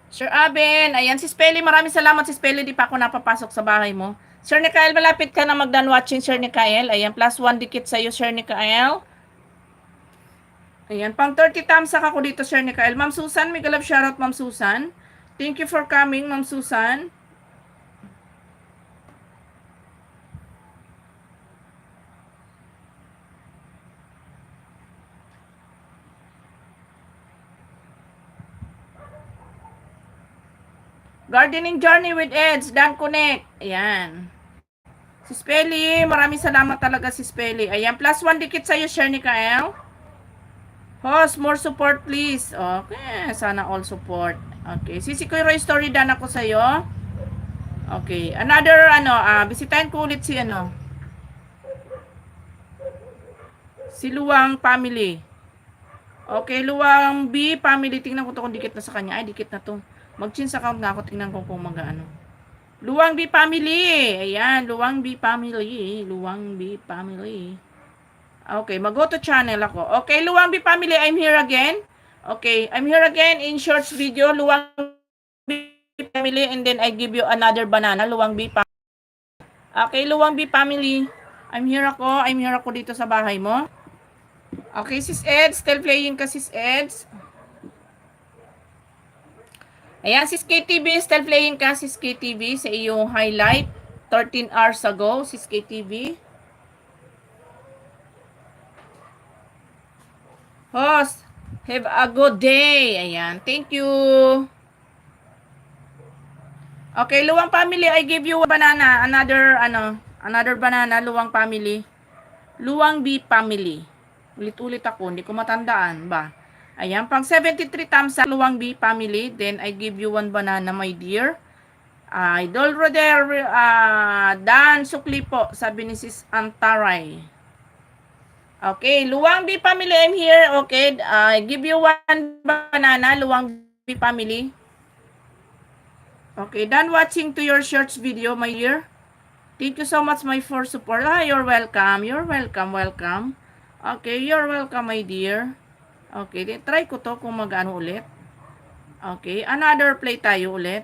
Sir Aben. Ayan, sis Peli. Maraming salamat sis Peli. Di pa ako napapasok sa bahay mo. Sir Nikael, malapit ka na mag-done watching Sir Nikael. Ayan, +1 dikit sa iyo Sir Nikael. Ayan, pang 30 thumbs up ako dito, Sir Nikael. Ma'am Susan, may galab shoutout, Ma'am Susan. Thank you for coming, Ma'am Susan. Gardening Journey with Eds, Dan Connect. Ayan. Si Spelly, maraming salamat talaga si Spelly. Ayan, +1 dikit sa'yo, Sir Nikael. Host, more support please. Okay, sana all support. Okay, Sisikoy Roy Story dan ako sa iyo. Okay, another bisitahin ko ulit si si Luwang family. Okay, Luwang B family, tingnan ko to kung dikit na sa kanya. Ay, dikit na to. Mag-change account nga ako, tingnan ko kung mag-ano. Luwang B family. Ayan, Luwang B family. Luwang B family. Okay, mag-go to channel ako. Okay, Luwang B family, I'm here again. Okay, I'm here again in shorts video, Luwang B family, and then I give you another banana, Luwang B family. Okay, Luwang B family, I'm here ako dito sa bahay mo. Okay, sis Eds, still playing ka sis Eds. Ayan, sis KTV, still playing ka sis KTV sa iyong highlight, 13 hours ago, sis KTV. Host, have a good day. Ayan, thank you. Okay, Luwang family, I give you a banana. Another banana, Luwang family. Luwang B family. Ulit-ulit ako, hindi ko matandaan ba. Ayan, pang 73 thumbs sa Luwang B family. Then, I give you one banana, my dear. Idol Roder, Dan Sukli po, sabi ni Sis Antaray. Okay, Luwang B family, I'm here. Okay, I give you one banana, Luwang B family. Okay, done watching to your shorts video, my dear. Thank you so much, my for support. You're welcome. You're welcome, welcome. Okay, you're welcome, my dear. Okay, try ko to kung mag-ano ulit. Okay, another play tayo ulit.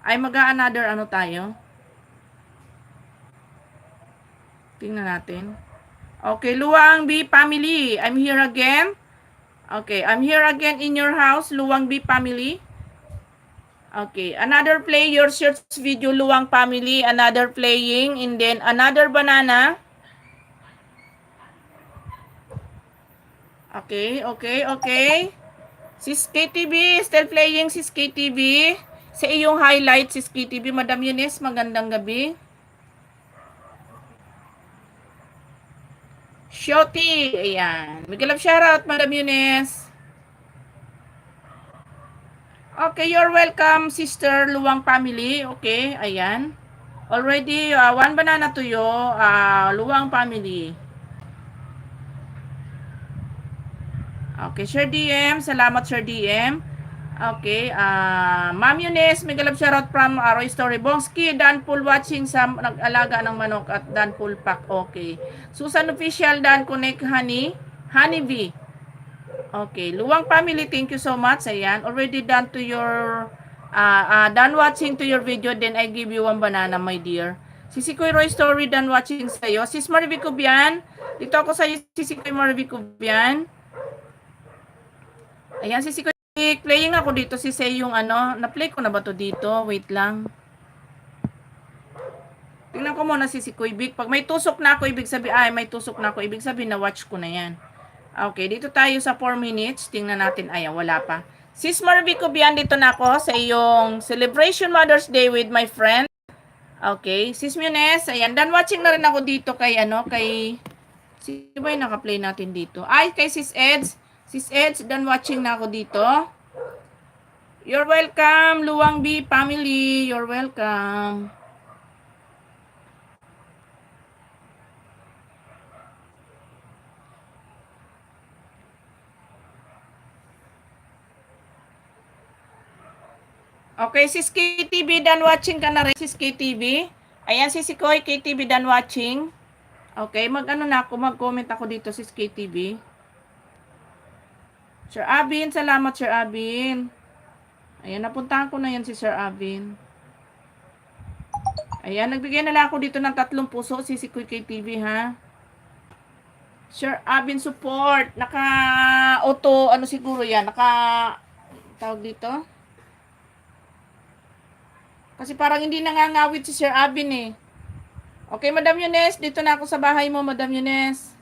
Ay, mag-another ano tayo. Tingnan natin. Okay, Luwang B family, I'm here again. Okay, I'm here again in your house, Luwang B family. Okay, another play your search video, Luwang family, another playing, and then another banana. Okay, okay, okay. Sis KTV, still playing sis KTV. Sa iyong highlight, sis KTV, Madam Eunice, magandang gabi. Shoti, ayan. Big love shoutout, Madam Eunice. Okay, you're welcome, Sister Luwang family. Okay, ayan. Already, one banana to you, Luwang family. Okay, Sir DM. Salamat, Sir DM. Okay, Ma'am Eunice, may galab shoutout from Roy Story. Bongski, Danpool watching sa nag-alaga ng manok at Danpool Pack. Okay. Susan Official, Dan Connect, Honey V. Okay, Luwang family, thank you so much. Ayan, already done watching to your video, then I give you one banana, my dear. Si Sikoy Roy Story done watching sa'yo. Sis Marvic Cubian. Dito ako sa'yo, si Sikoy Marvic Cubian. Ayan, si Sikoy. Playing ako dito si Say yung ano. Na-play ko na ba to dito? Wait lang. Tingnan ko muna si Sikoy Big. Pag may tusok na ako, ibig sabihin, may tusok na ako. Ibig sabihin na watch ko na yan. Okay, dito tayo sa 4 minutes. Tingnan natin. Ayan, wala pa. Sis Marvic Cubian, dito na ako sa iyong Celebration Mother's Day with my friend. Okay, Sis Munes, ayan, done watching na rin ako dito kay sino ba yung naka-play natin dito? Ay, kay Sis Eds. Sis Eds, done watching na ako dito. You're welcome, Luwang B family. You're welcome. Okay, Sis KTV, done watching ka na rin, Sis KTV. Ayan, si Sikoy, KTV, done watching. Okay, mag-comment ako dito, Sis KTV. Sir Abin, salamat Sir Abin. Ayan, napuntahan ko na yan si Sir Abin. Ayan, nagbigay na lang ako dito ng 3 puso, si Sikoy KTV, ha. Sir Abin support. Naka-auto, siguro yan, tawag dito. Kasi parang hindi nangangawit si Sir Abin eh. Okay, Madam Yunes, dito na ako sa bahay mo, Madam Yunes.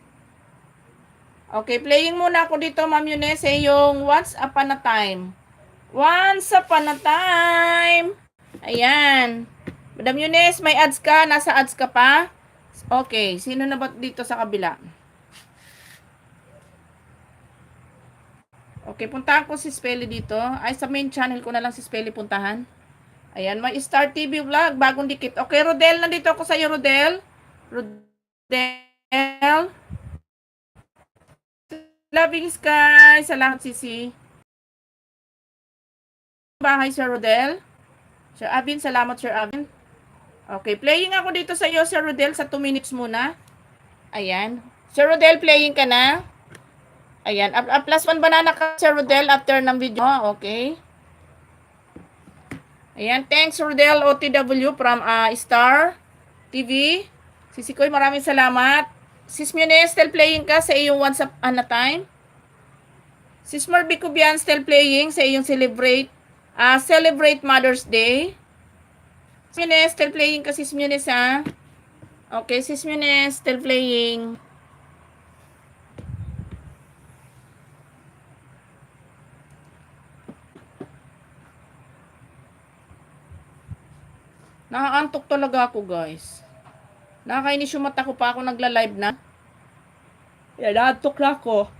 Okay, playing muna ako dito, Ma'am Yunes, yung Once Upon a Time. Once Upon a Time. Ayan. Madam Yunes, may ads ka? Nasa ads ka pa? Okay, sino na ba dito sa kabila? Okay, puntahan ko si Spelly dito. Ay, sa main channel ko na lang si Spelly puntahan. Ayan, may Star TV vlog, bagong dikit. Okay, Rodel, nandito ako sa iyo, Rodel. Rodel. Loving Sky, salamat Sisi. Bahay Sir Rodel. Sir Abin, salamat Sir Abin. Okay, playing ako dito sa iyo, Sir Rodel, sa 2 minutes muna. Ayan. Sir Rodel, playing ka na. Ayan, plus 1 banana ka, Sir Rodel, after ng video. Okay. Ayan, thanks Rodel OTW from Star TV. Sisikoy, maraming salamat. Sis Munes, still playing ka sa iyong Once Upon a Time. Sis Marvic Cubian, still playing sa iyong Celebrate Mother's Day. Sis Munes, still playing ka, Sis Munes, ha? Okay, Sis Munes, still playing. Nakaantok talaga ako, guys. Nakakainis yung mata ko pa ako nagla-live na. Yan, nakaantok na ako.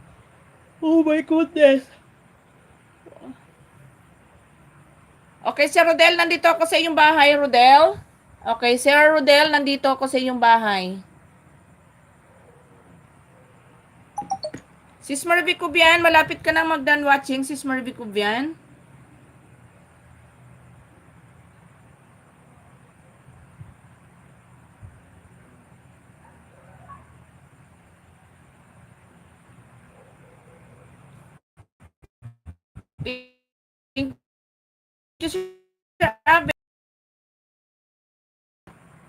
Oh my goodness. Okay, Sir Rodel, nandito ako sa iyong bahay, Rodel. Okay, Sir Rodel, nandito ako sa iyong bahay. Sis Marvic Cubian, malapit ka na mag-done watching, Sis Marvic Cubian.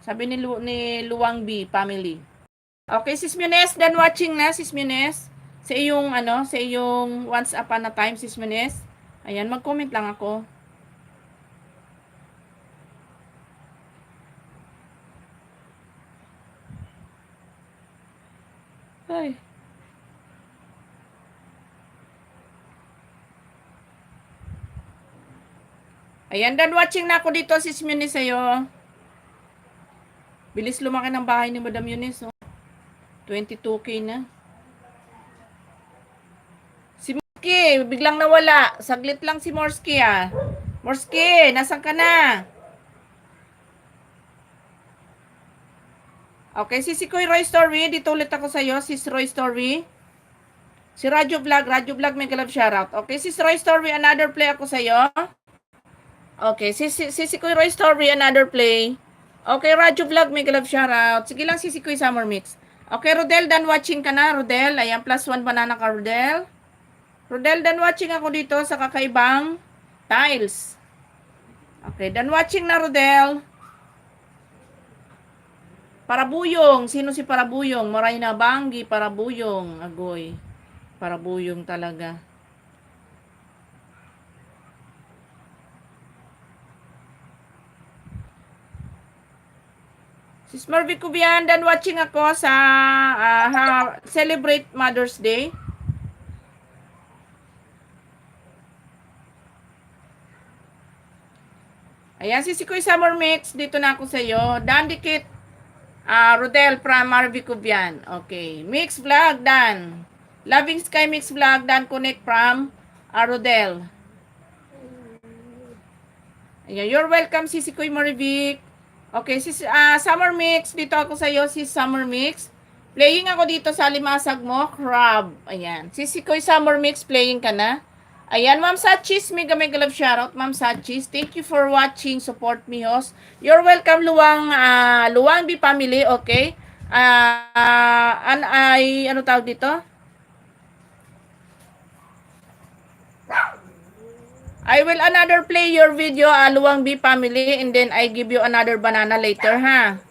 Sabi ni Luwang B family. Okay, Sis Munes, done watching na, Sis Munes. Sa iyong Once Upon a Time, Sis Munes. Ayan, mag-comment lang ako. Ay. Ayan, done watching na ako dito, Sis Munes, sa'yo. Bilis lumaki ng bahay ni Madam Eunice. 22K na. Si Morski, biglang nawala. Saglit lang si Morski, ah. Morski, nasan ka na? Okay, si Sikoy Roy Story. Dito ulit ako sa'yo, Sis Roy Story. Si Radyo Vlog, may galab shoutout. Okay, Sis Roy Story, another play ako sa'yo. Okay, si Sikoy Roy Story, another play. Okay, Radyo Vlog, may galab shoutout. Sige lang, si Sikoy Summer Mix. Okay, Rodel, done watching ka na, Rodel. Ayan, plus 1 banana ka, Rodel. Rodel, done watching ako dito sa kakaibang tiles. Okay, done watching na, Rodel. Parabuyong. Sino si Parabuyong? Moray na Banggi, Parabuyong. Agoy. Parabuyong talaga. Sis Marvy Cubian, dan watching ako sa Celebrate Mother's Day. Ayan, sisikoy Summer Mix. Dito na ako sa iyo. Dan Dikit, Rodel from Marvy Cubian. Okay. Mix Vlog, Dan. Loving Sky Mix Vlog, Dan Connect from Rodel. Ayan, you're welcome, sisikoy Marivic. Okay, Summer Mix. Dito ako sa iyo, sis Summer Mix. Playing ako dito sa limasag mo, crab. Ayan. Sisikoy Summer Mix, playing ka na. Ayan, Ma'am Sachis, mega love shoutout, Ma'am Sachis. Thank you for watching, support me, host. You're welcome, Luwang B family, okay? Ano tawag dito? I will another play your video, Luwang B family, and then I give you another banana later, ha?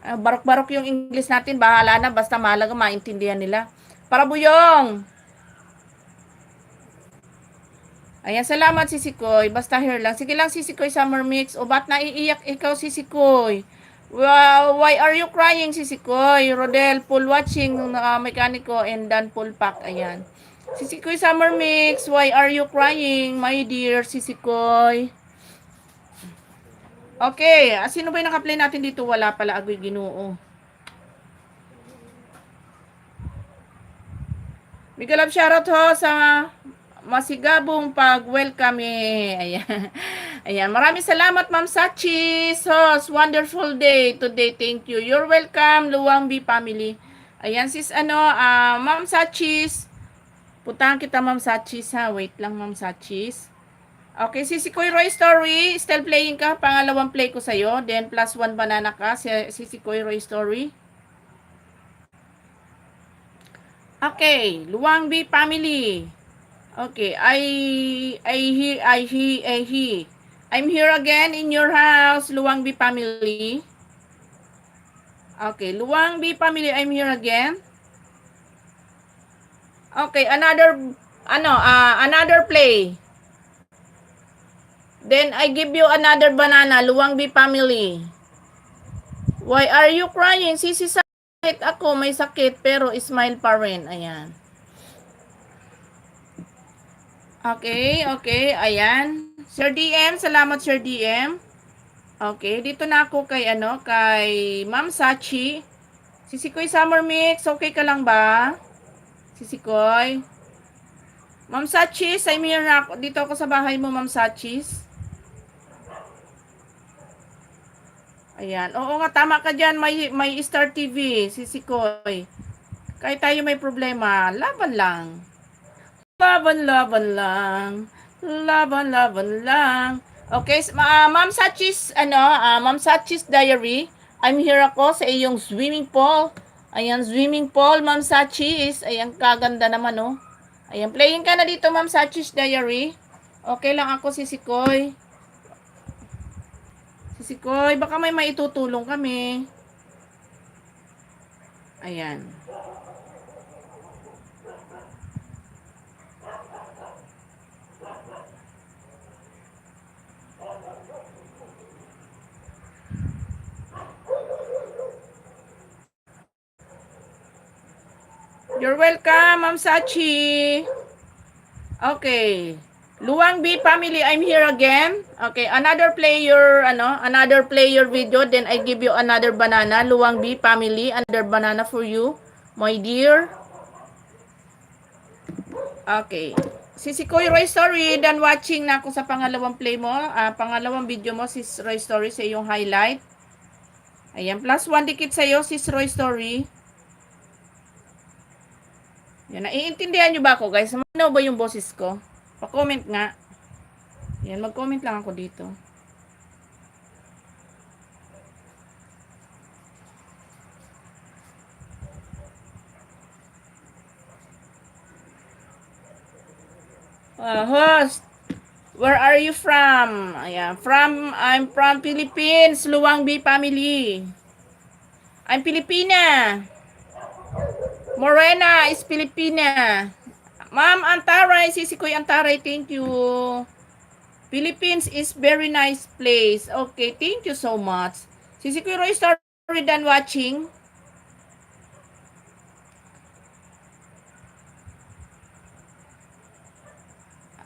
Barok-barok yung English natin, bahala na, basta mahalaga maintindihan nila. Parabuyong! Ayan, salamat Sisikoy. Basta here lang. Sige lang Sisikoy Summer Mix. O ba't naiiyak ikaw Sisikoy? Why are you crying Sisikoy? Rodel, full watching mekaniko and Dan full pack. Ayan. Sisikoy Summer Mix. Why are you crying my dear Sisikoy? Okay. Sino ba yung naka-play natin dito? Wala pala. Agoy Ginoo. Mega love shoutout ho sa masigabong pag-welcome Ayan. Ayan. Maraming salamat, Ma'am Sachis. Host, wonderful day today. Thank you. You're welcome, Luwang B family. Ayan, sis, Ma'am Sachis. Putahan kita, Ma'am Sachis, ha. Wait lang, Ma'am Sachis. Okay, Sisikoy Roy Story. Still playing ka. Pangalawang play ko sa'yo. Then, +1 banana ka. Sisikoy Roy Story. Okay, Luwang B family. Okay, I'm here again in your house, Luwang B family. Okay, Luwang B family, I'm here again. Okay, another play. Then I give you another banana, Luwang B family. Why are you crying? Sisi, sakit ako, may sakit pero smile pa rin. Ayan. Okay, ayan. Sir DM, salamat Sir DM. Okay, dito na ako kay Ma'am Sachi. Sisikoy Summer Mix, okay ka lang ba? Sisikoy. Ma'am Sachis, I'm here na ako. Dito ako sa bahay mo, Ma'am Sachis. Ayan. Oo nga, tama ka dyan. May Star TV, Sisikoy. Kahit tayo may problema, laban lang. Laban lang. Okay, Ma'am Sachis, Ma'am Sachis Diary. I'm here ako sa iyong swimming pool. Ayan, swimming pool, Ma'am Sachis. Ayan, kaganda naman, oh. Ayan, playing ka na dito, Ma'am Sachis Diary. Okay lang ako, Sisikoy. Sisikoy, baka may maitutulong kami. Ayan. You're welcome, Ma'am Sachi. Okay. Luwang B family, I'm here again. Okay, another player video, then I give you another banana. Luwang B family, another banana for you, my dear. Okay. Sisikoy Roy Story, dan watching na ako sa pangalawang play mo, pangalawang video mo, sis Roy Story, sa iyong highlight. Ayan, +1 dikit sa iyo, sis Roy Story. Yan, naiintindihan nyo ba ako, guys? Ano ba yung boses ko? Pa-comment nga. Yan, mag-comment lang ako dito. Host, where are you from? Ayan, I'm from Philippines, Luwang B family. I'm Filipina. Morena is Filipina. Ma'am Antaray, Sisikoy Antaray, thank you. Philippines is very nice place. Okay, thank you so much. Sisikoy Roy, sorry done watching.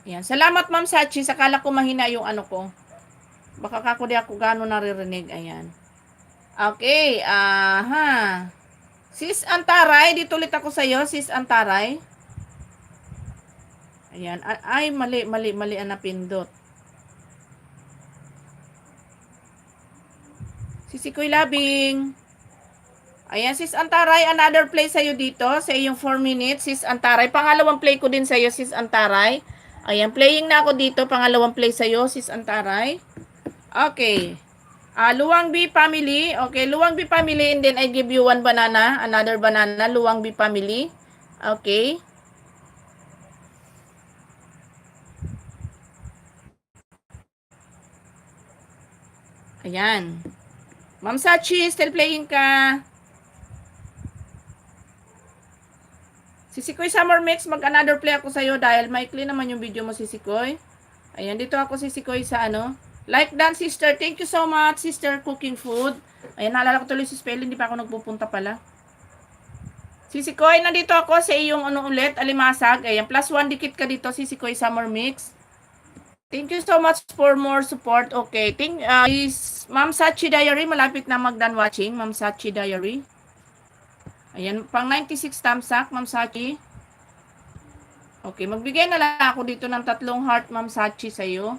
Ayan. Salamat Ma'am Sachi. Sakala ko mahina yung ano ko. Baka kako di ako gano'n naririnig. Ayan. Okay. Aha. Sis Antaray. Dito ulit ako sa'yo. Sis Antaray. Ayan. Ay, mali ang napindot. Sisikoy Labing. Ayan, Sis Antaray. Another play sa'yo dito. Sa iyong 4 minutes. Sis Antaray. Pangalawang play ko din sa'yo, Sis Antaray. Ayan, playing na ako dito. Pangalawang play sa'yo, Sis Antaray. Okay. Luwang B family. Okay, Luwang B family and then I give you one banana. Another banana. Luwang B family. Okay. Ayan. Ma'am Sachi, still playing ka. Sisikoy Summer Mix, mag-another play ako sa'yo dahil maikli naman yung video mo, Sisikoy. Ayan, dito ako Sisikoy sa ano. Like done, sister. Thank you so much, sister cooking food. Ayan, naalala ko tuloy si spelling. Hindi pa ako nagpupunta pala. Sisikoy, nandito ako sa iyong ano ulit, alimasag. Ayan, +1 dikit ka dito, Sisikoy Summer Mix. Thank you so much for more support. Okay, is Ma'am Sachi Diary, malapit na mag-done watching. Ma'am Sachi Diary. Ayan, pang 96 thumbs up, Ma'am Sachi. Okay, magbigay na lang ako dito ng 3 heart, Ma'am Sachi, sa'yo.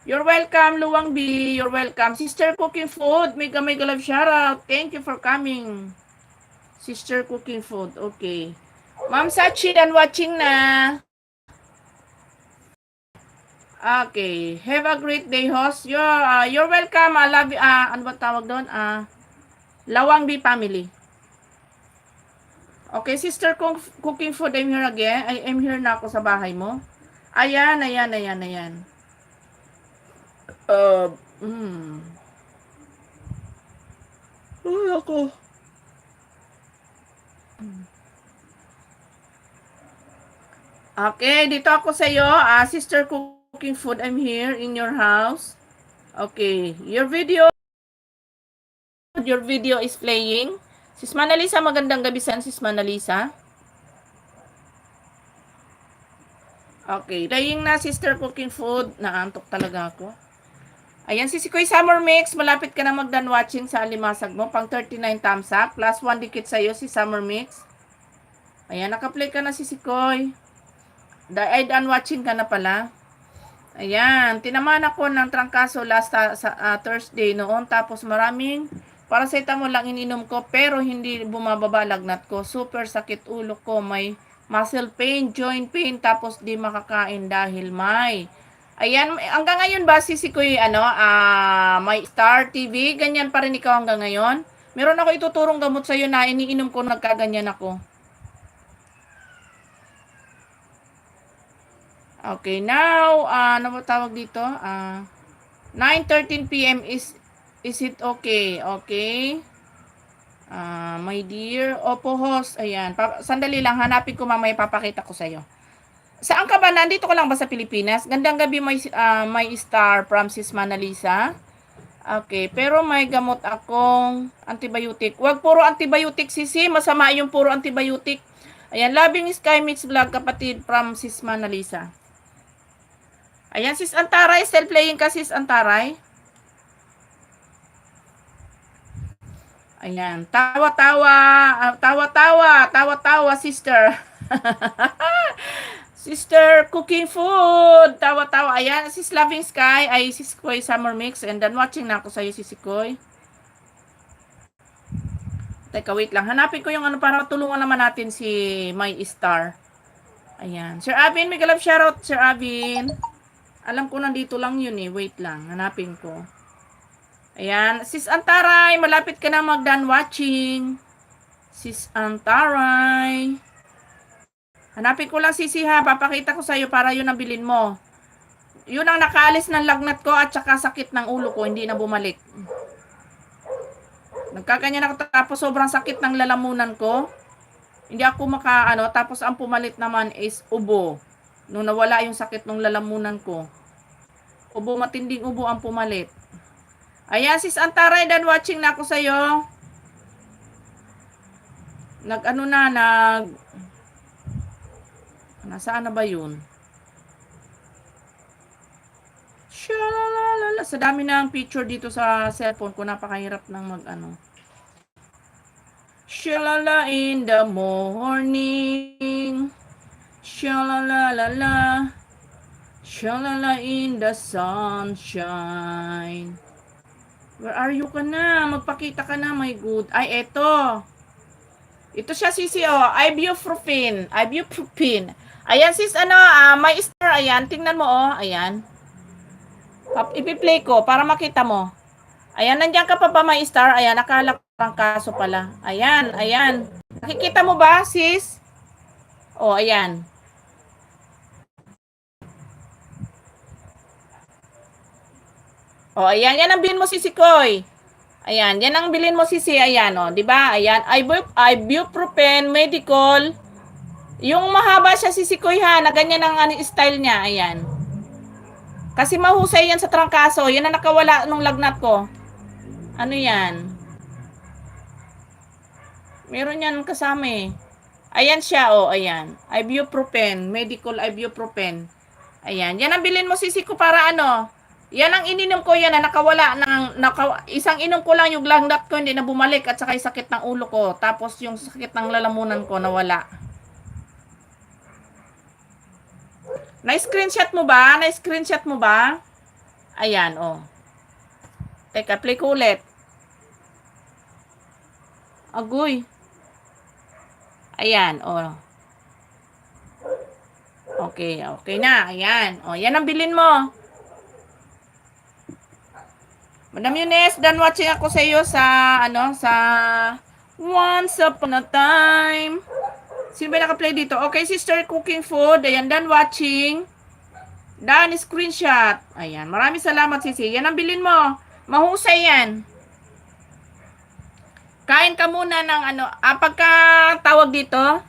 You're welcome, Luwang B. You're welcome. Sister Cooking Food, mega love shoutout. Thank you for coming. Sister Cooking Food, okay. Ma'am Sachi, done watching na. Okay, have a great day, host. You're welcome. I love you. Ano ba tawag doon? Lawang B family. Okay, Sister Cooking Food, I'm here again. I am here na ako sa bahay mo. Ayan. Ay, ako. Okay, dito ako sa iyo. Sister Cooking Food, I'm here in your house. Okay, your video is playing. Sis Manalisa, magandang gabi sa Sis Manalisa. Okay, playing na Sister Cooking Food. Naantok talaga ako. Ayan, Sisikoy Summer Mix. Malapit ka na mag-done watching sa alimasag mo. Pang 39 thumbs up. +1 dikit sa'yo si Summer Mix. Ayan, naka-play ka na Sisikoy. Ay, done watching ka na pala. Ayan, tinamaan ako ng trangkaso last Thursday noon. Tapos maraming paracetamol lang ininom ko pero hindi bumababa lagnat ko. Super sakit ulo ko, may muscle pain, joint pain, tapos di makakain dahil may. Ayan, hanggang ngayon ba Sisikoy may Star TV, ganyan pa rin ikaw hanggang ngayon? Meron ako ituturong gamot sa iyo na iniinom ko, nagkaganyan ako. Okay, now ano ba tawag dito? 9:13 PM is it okay? Okay. My dear, opo host. Ayan, sandali lang, hanapin ko mamaya, papakita ko sa iyo. Saan ka ba? Nandito ko lang ba sa Pilipinas? Gandang gabi, may Star from Sis Manalisa. Okay, pero may gamot akong antibiotic. Huwag puro antibiotic, Sisi. Masama yung puro antibiotic. Ayan, Loving Sky Mix Vlog, kapatid from Sis Manalisa. Ayan, Sis Antaray. Still playing ka, Sis Antaray? Ayan, tawa-tawa, sister. Sister Cooking Food, tawa-tawa. Ayan, Sis Loving Sky, ay Sis Koy Summer Mix, and then watching na ako sa'yo, Sis Koy. Teka, wait lang. Hanapin ko yung para tulungan naman natin si My Star. Ayan. Sir Avin, may galap shoutout, Sir Avin. Alam ko nandito lang yun eh. Wait lang, hanapin ko. Ayan, Sis Antaray, malapit ka na mag-done watching. Sis Antaray. Hanapin ko lang, Sisi, ha. Papakita ko sa'yo para yun ang bilin mo. Yun ang nakaalis ng lagnat ko at saka sakit ng ulo ko, hindi na bumalik. Nagkaganyan ako tapos sobrang sakit ng lalamunan ko. Hindi ako tapos ang pumalit naman is ubo. Nung nawala yung sakit ng lalamunan ko. Ubo, matinding ubo ang pumalit. Ayan, sis Antaray, dan watching na ako sa'yo. Nasaan na ba yun? Shalalala. Sa dami ng picture dito sa cellphone ko, napakahirap ng Shalala in the morning. Shalalalala. Shalala in the sunshine. Where are you ka na? Magpakita ka na, my good. Ay, eto. Ito siya, sisi, oh. Ibuprofen. Ayan, sis, may star. Ayan, tingnan mo, oh. Ayan. Ipi-play ko para makita mo. Ayan, nandiyan ka pa ba, may star? Ayan, akala ko ang kaso pala. Ayan, ayan. Nakikita mo ba, sis? Oh, ayan. Oh, ayan. Yan ang bilhin mo, Sisi Koy. Ayan. Yan ang bilhin mo, Sisi. Ayan, oh. Diba? Ayan. Ibuprofen medical. Yung mahaba siya, Sisi Koy, ha. Na ganyan ang style niya. Ayan. Kasi mahusay yan sa trangkaso. Yan ang nakawala nung lagnat ko. Ano yan? Meron yan kasama eh. Ayan siya, oh. Ayan. Ibuprofen. Medical ibuprofen. Ayan. Yan ang bilhin mo, Sisi ko, para ano. Yan ang ininom ko, yan na nakawala isang inom ko lang yung lagnat ko, hindi na bumalik, at saka yung sakit ng ulo ko. Tapos yung sakit ng lalamunan ko nawala. Na-screenshot mo ba? Na-screenshot mo ba? Ayan, oh. Teka, play ko ulit. Agoy. Ayan, oh. Okay, okay na. Ayan. Oh, yan ang bilhin mo. Madam Eunice, done watching ako sa iyo sa Once Upon a Time. Sino ba naka-play dito? Okay, Sister Cooking Food. Ayan, done watching. Done screenshot. Ayan, maraming salamat, Sisi. Yan ang bilhin mo. Mahusay yan. Kain ka muna ng pagka tawag dito,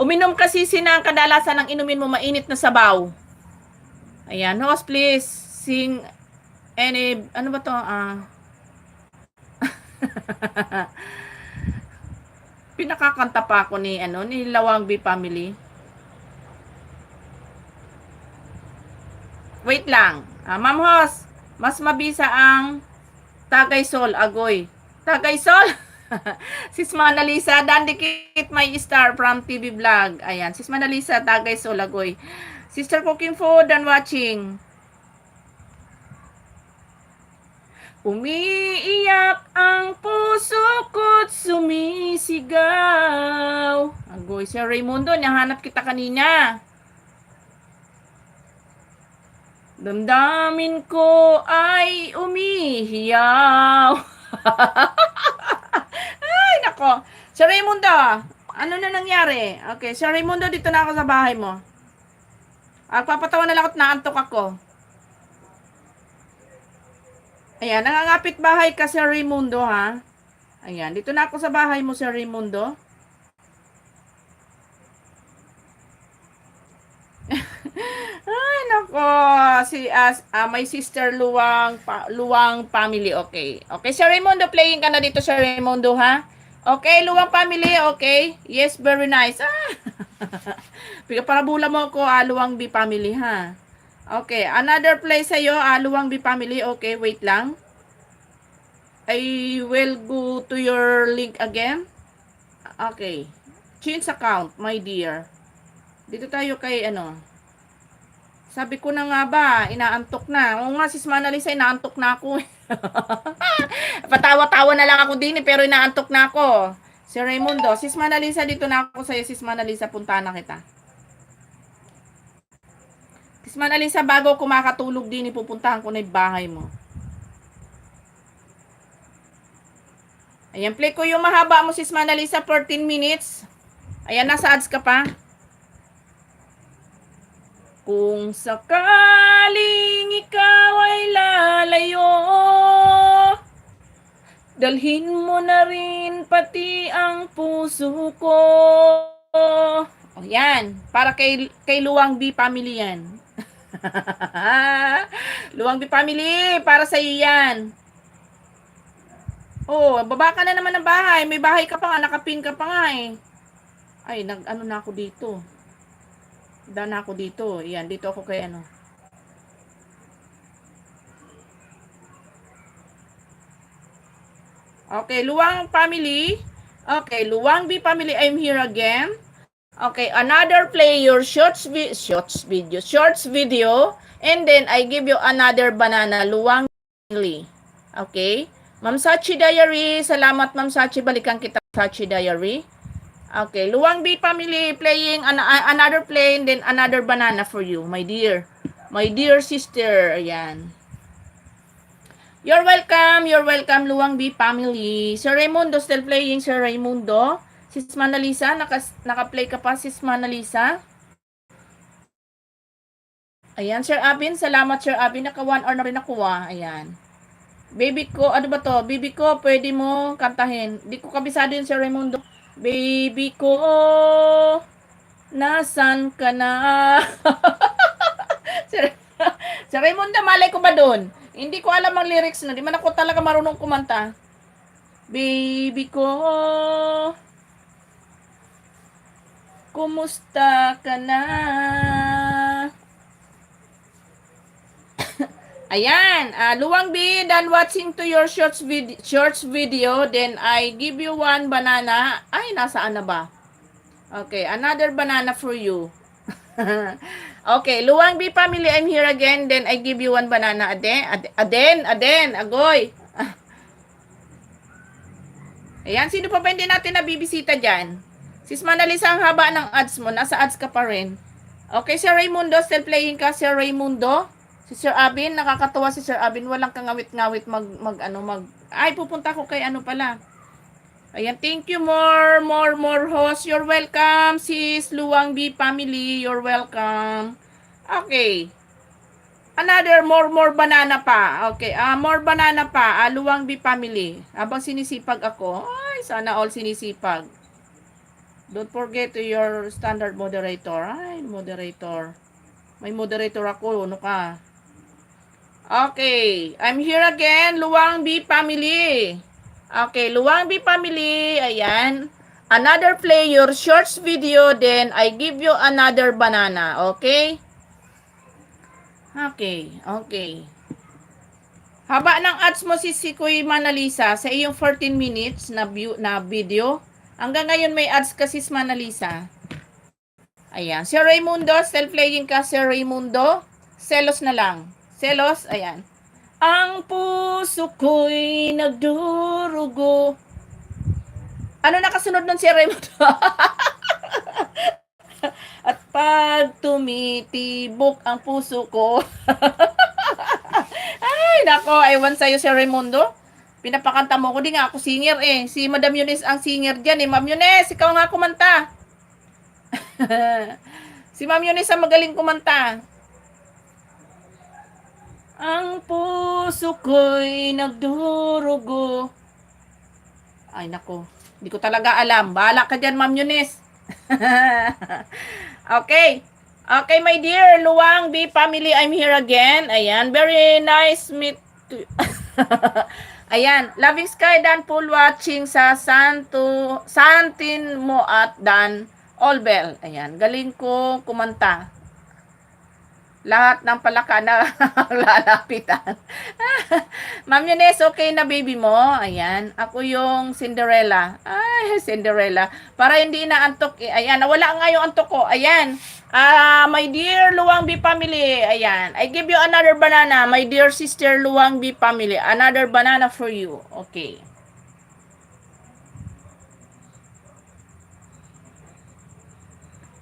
uminom ka, Sisi, ng kadalasan ng inumin mo mainit na sabaw. Ayan, host please sing ano ba to? Pinakakanta pa ako ni Lawang B Family. Wait lang. Ma'am host, mas mabisa ang Tagaysol, Agoy. Tagaysol? Sis Manalisa, dandikit my star from TV vlog. Ayan, Sis Manalisa, Tagaysol, Agoy. Sister Cooking Food and watching. Umiiyak ang puso ko't sumisigaw. Agoy, Sir Raimundo, nahanap kita kanina. Damdamin ko ay umihiyaw. Ay, nako. Sir Raimundo, ano na nangyari? Okay, Sir Raimundo, dito na ako sa bahay mo. Papatawa na lang at naantok ako. Ayan, nangangapit bahay ka, Sir Raimundo, ha? Ayan, dito na ako sa bahay mo, Sir Raimundo. Ay, nako. My sister Luwang Family, okay. Okay, Sir Raimundo, playing ka na dito, Sir Raimundo, ha? Okay, Luwang Family, okay. Yes, very nice. Parabula mo ako, Luwang B Family, ha? Okay, another play sa'yo, Luwang B Family. Okay, wait lang. I will go to your link again. Okay. Change account, my dear. Dito tayo kay Sabi ko na nga ba, inaantok na. Oo nga, Sis Manalisa, inaantok na ako. Patawa-tawa na lang ako din, pero inaantok na ako. Sir Raimundo, Sis Manalisa, dito na ako sa'yo. Sis Manalisa, punta na kita. Sis Manalisa, bago ako makatulog din, ipupuntahan ko na yung bahay mo. Ayan, play ko yung mahaba mo, Sis Manalisa, 14 minutes. Ayan, nasa ads ka pa. Kung sakaling ikaw ay lalayo, Dalhin mo na rin pati ang puso ko. O yan, para kay Luwang B family yan. Luwang B family, para sa iyo yan. Oh, baba ka na naman ng bahay. May bahay ka pa nga, nakapin ka pa nga eh. Ay, nag-ano na ako dito. Na ako dito. Yan, dito ako kay ano. Okay, Luwang family. Okay, Luwang B family, I'm here again. Okay, another play your shorts video, and then I give you another banana, Luwang family. Okay? Ma'am Sachi Diary, salamat Ma'am Sachi, balikan kita Sachi Diary. Okay, Luwang B family playing another play and then another banana for you, my dear. My dear sister, ayan. You're welcome, Luwang B family. Sir Raimundo still playing, Sir Raimundo. Sis Manalisa, naka-play ka pa, Sis Manalisa. Ayan, Sir Abin, salamat Sir Abin, naka 1 hour na rin ako ayan. Baby ko, ano ba to? Baby ko, pwede mo kantahin. Di ko kabisado yun, Sir Raimundo. Baby ko, nasan ka na? Sir Raimundo, malay ko ba doon? Hindi ko alam ang lyrics na. Di man ako talaga marunong kumanta. Baby ko, kumusta ka na? Ayan, Luwang B, done watching to your shorts video, then I give you one banana. Ay, nasaan na ba? Okay, another banana for you. Okay, Luwang B family, I'm here again, then I give you one banana. Aden, agoy. Ayan, sino pa ba hindi natin nabibisita dyan? Sis Manalisa, ang haba ng ads mo. Nasa ads ka pa rin. Okay, Sir Raimundo, still playing ka, Sir Raimundo? Si Sir Abin, nakakatuwa si Sir Abin, walang kangawit-ngawit ay, pupunta ko kay ano pala. Ayan, thank you more host. You're welcome, sis Luwang B family, you're welcome. Okay. Another more banana pa. Okay, more banana pa, Luwang B family. Habang sinisipag ako, ay, sana all sinisipag. Don't forget to your standard moderator. Ay, moderator. May moderator ako, ano ka? Okay, I'm here again, Luwang B family. Okay, Luwang B family, ayan. Another play your shorts video, then I give you another banana, okay? Okay. Haba ng ads mo si Kuya Manalisa sa iyong 14 minutes na video. Hanggang ngayon may ads ka sis Manalisa. Ayan, Sir Raimundo, still playing ka Sir Raimundo. Selos na lang. Selos, ayan. Ang puso ko'y nagdurugo. Ano nakasunod nun si Raimundo? At pag tumitibok ang puso ko. Ay, nako, ewan sa'yo si Raimundo. Pinapakanta mo ko, di nga ako singer eh. Si Madam Eunice ang singer dyan eh. Ma'am Eunice, ikaw nga kumanta. Si Ma'am Eunice ang magaling kumanta. Ang puso ko'y nagdurugo. Ay, nako. Hindi ko talaga alam. Bahala ka dyan, Ma'am Eunice. Okay. Okay, my dear Luwang B family, I'm here again. Ayan, very nice meet to Ayan, Loving Sky Dan Pool watching sa Santin mo at Dan Olbel. Ayan, galing ko kumanta. Lahat ng palaka na lalapitan. Ma'am Eunice, okay na baby mo? Ayan, ako yung Cinderella. Ay, Cinderella. Para hindi inaantok. Ayan, nawala nga yung antok ko. Ayan. My dear Luwang B family. Ayan. I give you another banana. My dear sister Luwang B family. Another banana for you. Okay.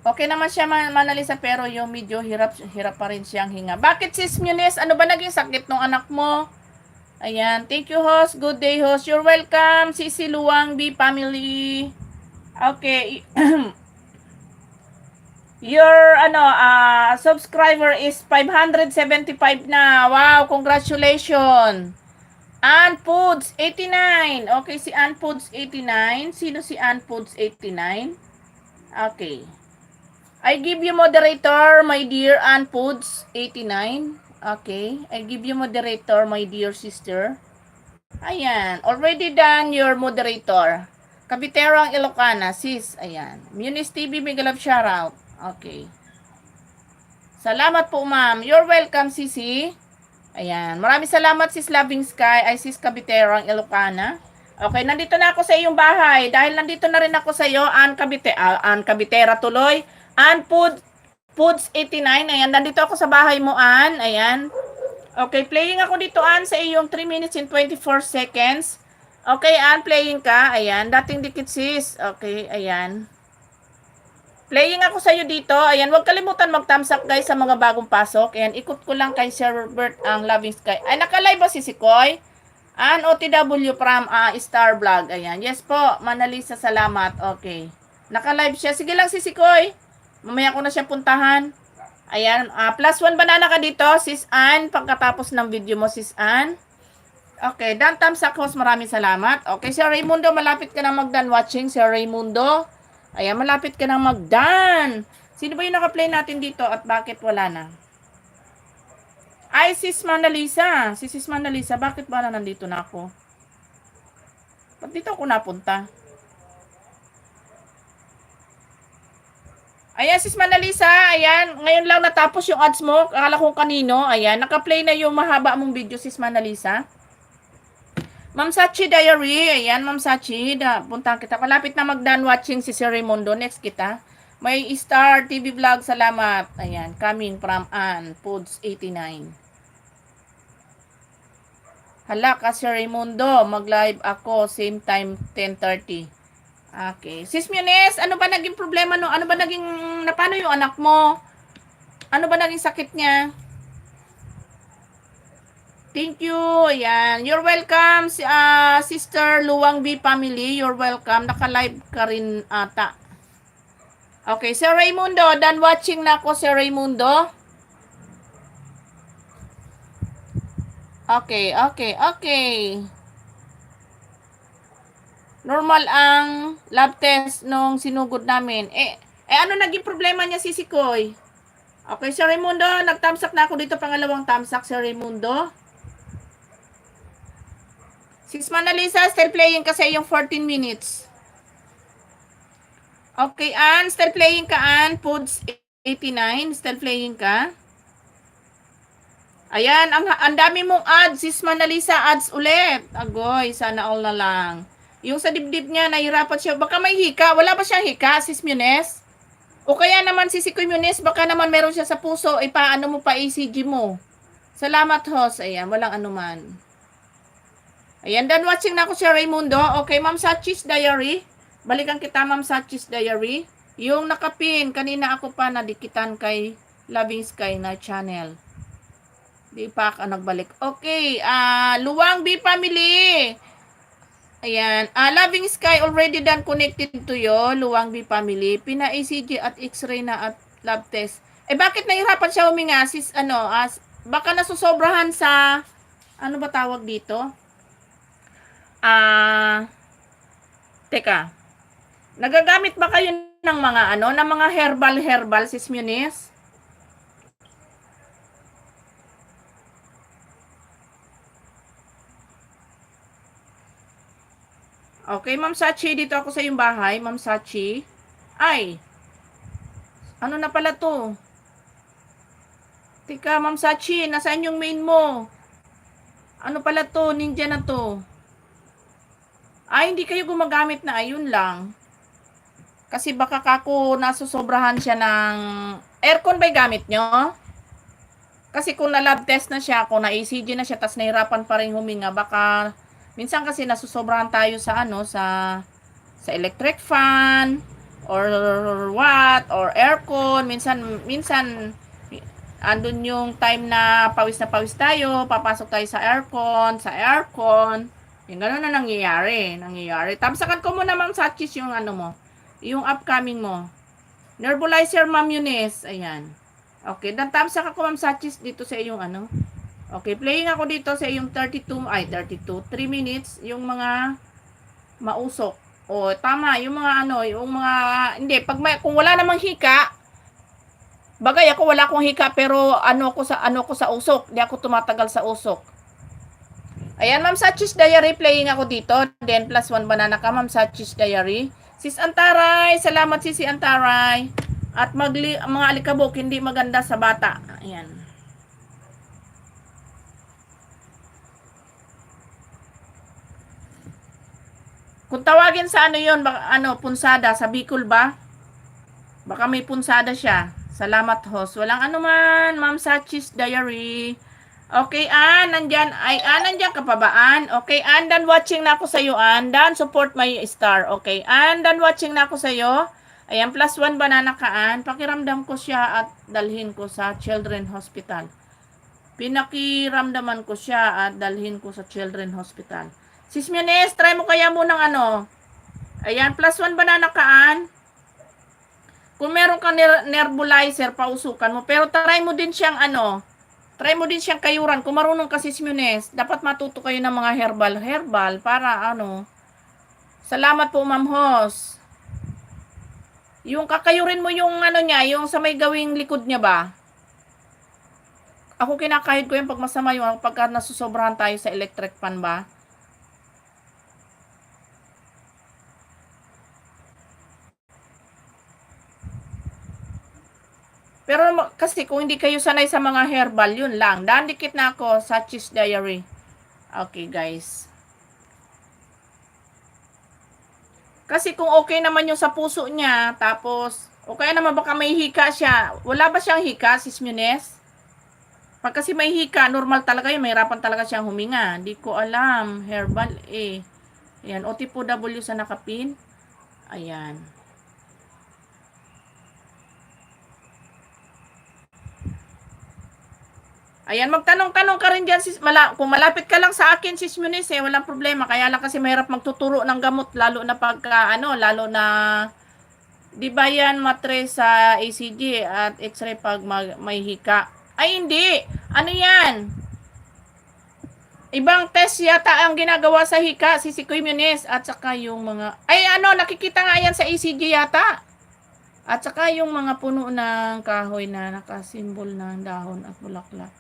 Okay naman siya Manalisa, pero yung medyo hirap pa rin siyang hinga. Bakit sis Eunice? Ano ba naging sakit ng anak mo? Ayan, thank you host. Good day host. You're welcome, Sisi Luwang B family. Okay. Your subscriber is 575 na. Wow, congratulations. Anfoods 89. Okay, si Anfoods 89. Sino si Anfoods 89? Okay. I give you moderator, my dear Anfoods 89. Okay. I give you moderator, my dear sister. Ayan. Already done your moderator. Kabiterang Ilocana, sis. Ayan. Munis TV, mega love shoutout. Okay. Salamat po, ma'am. You're welcome, sisi. Ayan. Maraming salamat, sis Loving Sky. Ay, sis Kabiterang Ilocana. Okay, nandito na ako sa iyong bahay. Dahil nandito na rin ako sa iyo, Ann Kabitera tuloy. Ann Foods 89. Ayan, nandito ako sa bahay mo, Ann. Ayan. Okay, playing ako dito, Ann, sa iyong 3 minutes and 24 seconds. Okay, Ann, playing ka. Ayan, dating dikit, sis. Okay, ayan. Playing ako sa iyo dito. Ayan, huwag kalimutan mag-thumbs up, guys, sa mga bagong pasok. Ayan, ikot ko lang kay Sir Robert ang Loving Sky. Ay, naka-live ba si Sikoy? An OTW from Star Vlog. Ayan. Yes po, Manalisa, salamat. Okay. Naka-live siya. Sige lang si Sikoy. Mamaya ko na siya puntahan. Ayan. +1 banana ka dito, sis Ann. Pagkatapos ng video mo, sis Ann. Okay. Dan thumbs up, host. Maraming salamat. Okay. Sir Raimundo, malapit ka na mag-done watching. Sir Raimundo. Ayan, malapit ka na mag-done. Sino ba yung naka-play natin dito at bakit wala na? Ay, sis Manalisa. Si sis Manalisa, bakit ba na nandito na ako? Ba't dito ako napunta? Ayan, sis Manalisa. Ayan, ngayon lang natapos yung ads mo. Akala ko kanino. Ayan, naka-play na yung mahaba mong video, sis Manalisa. Ma'am Sachi Diary. Ayan, Ma'am Sachi. Puntahan kita. Malapit na mag-done watching si Sir Raimundo. Next kita. May Star TV Vlog. Salamat. Ayan, coming from Ann Foods 89. Hala ka, Sir Raimundo. Mag-live ako. Same time, 10:30. Okay. Sis Munes, ano ba naging problema no? Ano ba naging, paano yung anak mo? Ano ba naging sakit niya? Thank you. Ayan. You're welcome, Sister Luwang B family. You're welcome. Naka-live ka rin ata. Okay, Sir Raimundo. Done watching na ako, Sir Raimundo. Okay. Normal ang lab test nung sinugod namin. Ano naging problema niya, si Sikoy? Okay, Sir Raimundo. Nag-thumbs up na ako dito. Pangalawang thumbs up, Sir Raimundo. Sis Manalisa, still playing kasi yung 14 minutes. Okay, Ann, still playing ka, Ann. Foods 89, still playing ka. Ayan, ang dami mong ads, sis Manalisa, ads ulit. Agoy, sana all na lang. Yung sa dibdib niya, nahirapan siya. Baka may hika. Wala ba siyang hika, sis Munes? O kaya naman, sis Munes, baka naman meron siya sa puso. Paano mo pa ECG mo? Salamat, host. Ayan, walang anuman. Ayan, done watching na ako, Sir Raimundo. Okay, Ma'am Sachi's Diary. Balikan kita, Ma'am Sachi's Diary. Yung nakapin, kanina ako pa nadikitan kay Loving Sky na channel. Di pa ka nagbalik. Okay, Luwang B family. Ayan, Loving Sky already done connected to you, Luwang B family. Pina-ECG at X-ray na at lab test. Bakit nahirapan siya huminga? Sis, baka nasusobrahan sa, ano ba tawag dito? Teka. Nagagamit ba kayo ng mga ng mga herbal, sis Munis? Okay, Ma'am Sachi, dito ako sa iyong bahay, Ma'am Sachi. Ay, ano na pala to? Teka, Ma'am Sachi, nasaan yung main mo? Ano pala to? Ninja na to. Ay, hindi kayo gumagamit na, ayun lang. Kasi baka kako nasusobrahan siya ng aircon ba gamit nyo? Kasi kung na-lab test na siya, kung na-ECG na siya, tas nahirapan pa rin huminga, baka minsan kasi nasusobrahan tayo sa sa electric fan or what, or aircon. Minsan andun yung time na pawis tayo, papasok tayo sa aircon. Yung gano'n na nangyayari. Tamsakan ko muna, Ma'am Sachis, yung mo. Yung upcoming mo. Nebulizer, Ma'am Eunice. Ayan. Okay. Dan tamsak ako, Ma'am Sachis, dito sa yung Okay, playing ako dito sa yung 3 minutes, yung mga mausok. O, tama, yung mga ano, yung mga, hindi, kung wala namang hika, bagay ako wala akong hika, pero ano ko sa usok, di ako tumatagal sa usok. Ayan, Ma'am Sachis Diary, playing ako dito. Then, +1 banana ka, Ma'am Sachis Diary. Sis Antaray, salamat si Antaray. At mga alikabok, hindi maganda sa bata. Ayan. Kung tawagin sa ano yon, punsada, sa Bicol ba? Baka may punsada siya. Salamat, host. Walang anuman, Ma'am Sachis Diary. Okay, nandyan ka pa ba, Okay, done watching na ako sa iyo, done support my star. Okay, done watching na ako sa iyo. Ayan, +1 banana ka, pakiramdam ko siya at dalhin ko sa Children's Hospital. Pinakiramdaman ko siya at dalhin ko sa Children's Hospital. Sis Munes, try mo kaya munang ano. Ayan, +1 banana ka, kung meron kang nebulizer, pausukan mo. Pero try mo din siyang try mo din siyang kayuran. Kung marunong ka, Sis Munes, dapat matuto kayo ng mga herbal para Salamat po, Ma'am Hos. Yung kakayurin mo yung niya, yung sa may gawing likod niya ba? Ako kinakahid ko yung pag masama yung pagka nasusobrahan tayo sa electric fan ba? Pero kasi kung hindi kayo sanay sa mga herbal, yun lang. Dikit na ako sa Sachis Diary. Okay, guys. Kasi kung okay naman yung sa puso niya, tapos, okay naman baka may hika siya. Wala ba siyang hika, Sis Munes? Pag kasi may hika, normal talaga yun. Mahirapan talaga siyang huminga. Hindi ko alam. Herbal eh. Ayan, OTPW sa nakapin. Ayan. Ayan, magtanong-tanong ka rin dyan, sis. Kung malapit ka lang sa akin, Sis Munis, walang problema. Kaya lang kasi mahirap magtuturo ng gamot, lalo na pagka, lalo na, di ba yan, matres sa ACG at x-ray pag may hika? Ay, hindi. Ano yan? Ibang test yata ang ginagawa sa hika, si Sikoy Munis, at saka yung mga, nakikita nga yan sa ACG yata. At saka yung mga puno ng kahoy na nakasimbol ng dahon at bulaklak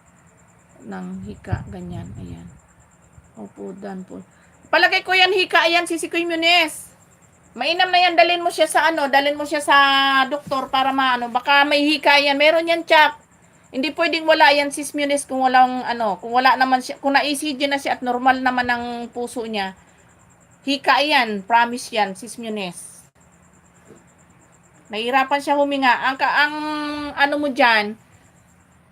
ng hika, ganyan, ayan. Opo, dan po. Palagay ko yan hika, ayan, si Sikoy Munis. Mainam na yan, dalhin mo siya sa doktor para baka may hika yan. Meron yan, chap. Hindi pwedeng wala yan, Sis Munis, kung walang kung wala naman siya, kung na-ECG na siya at normal naman ang puso niya. Hika yan, promise yan, Sis Munis. Nahihirapan siya huminga. Ang mo dyan,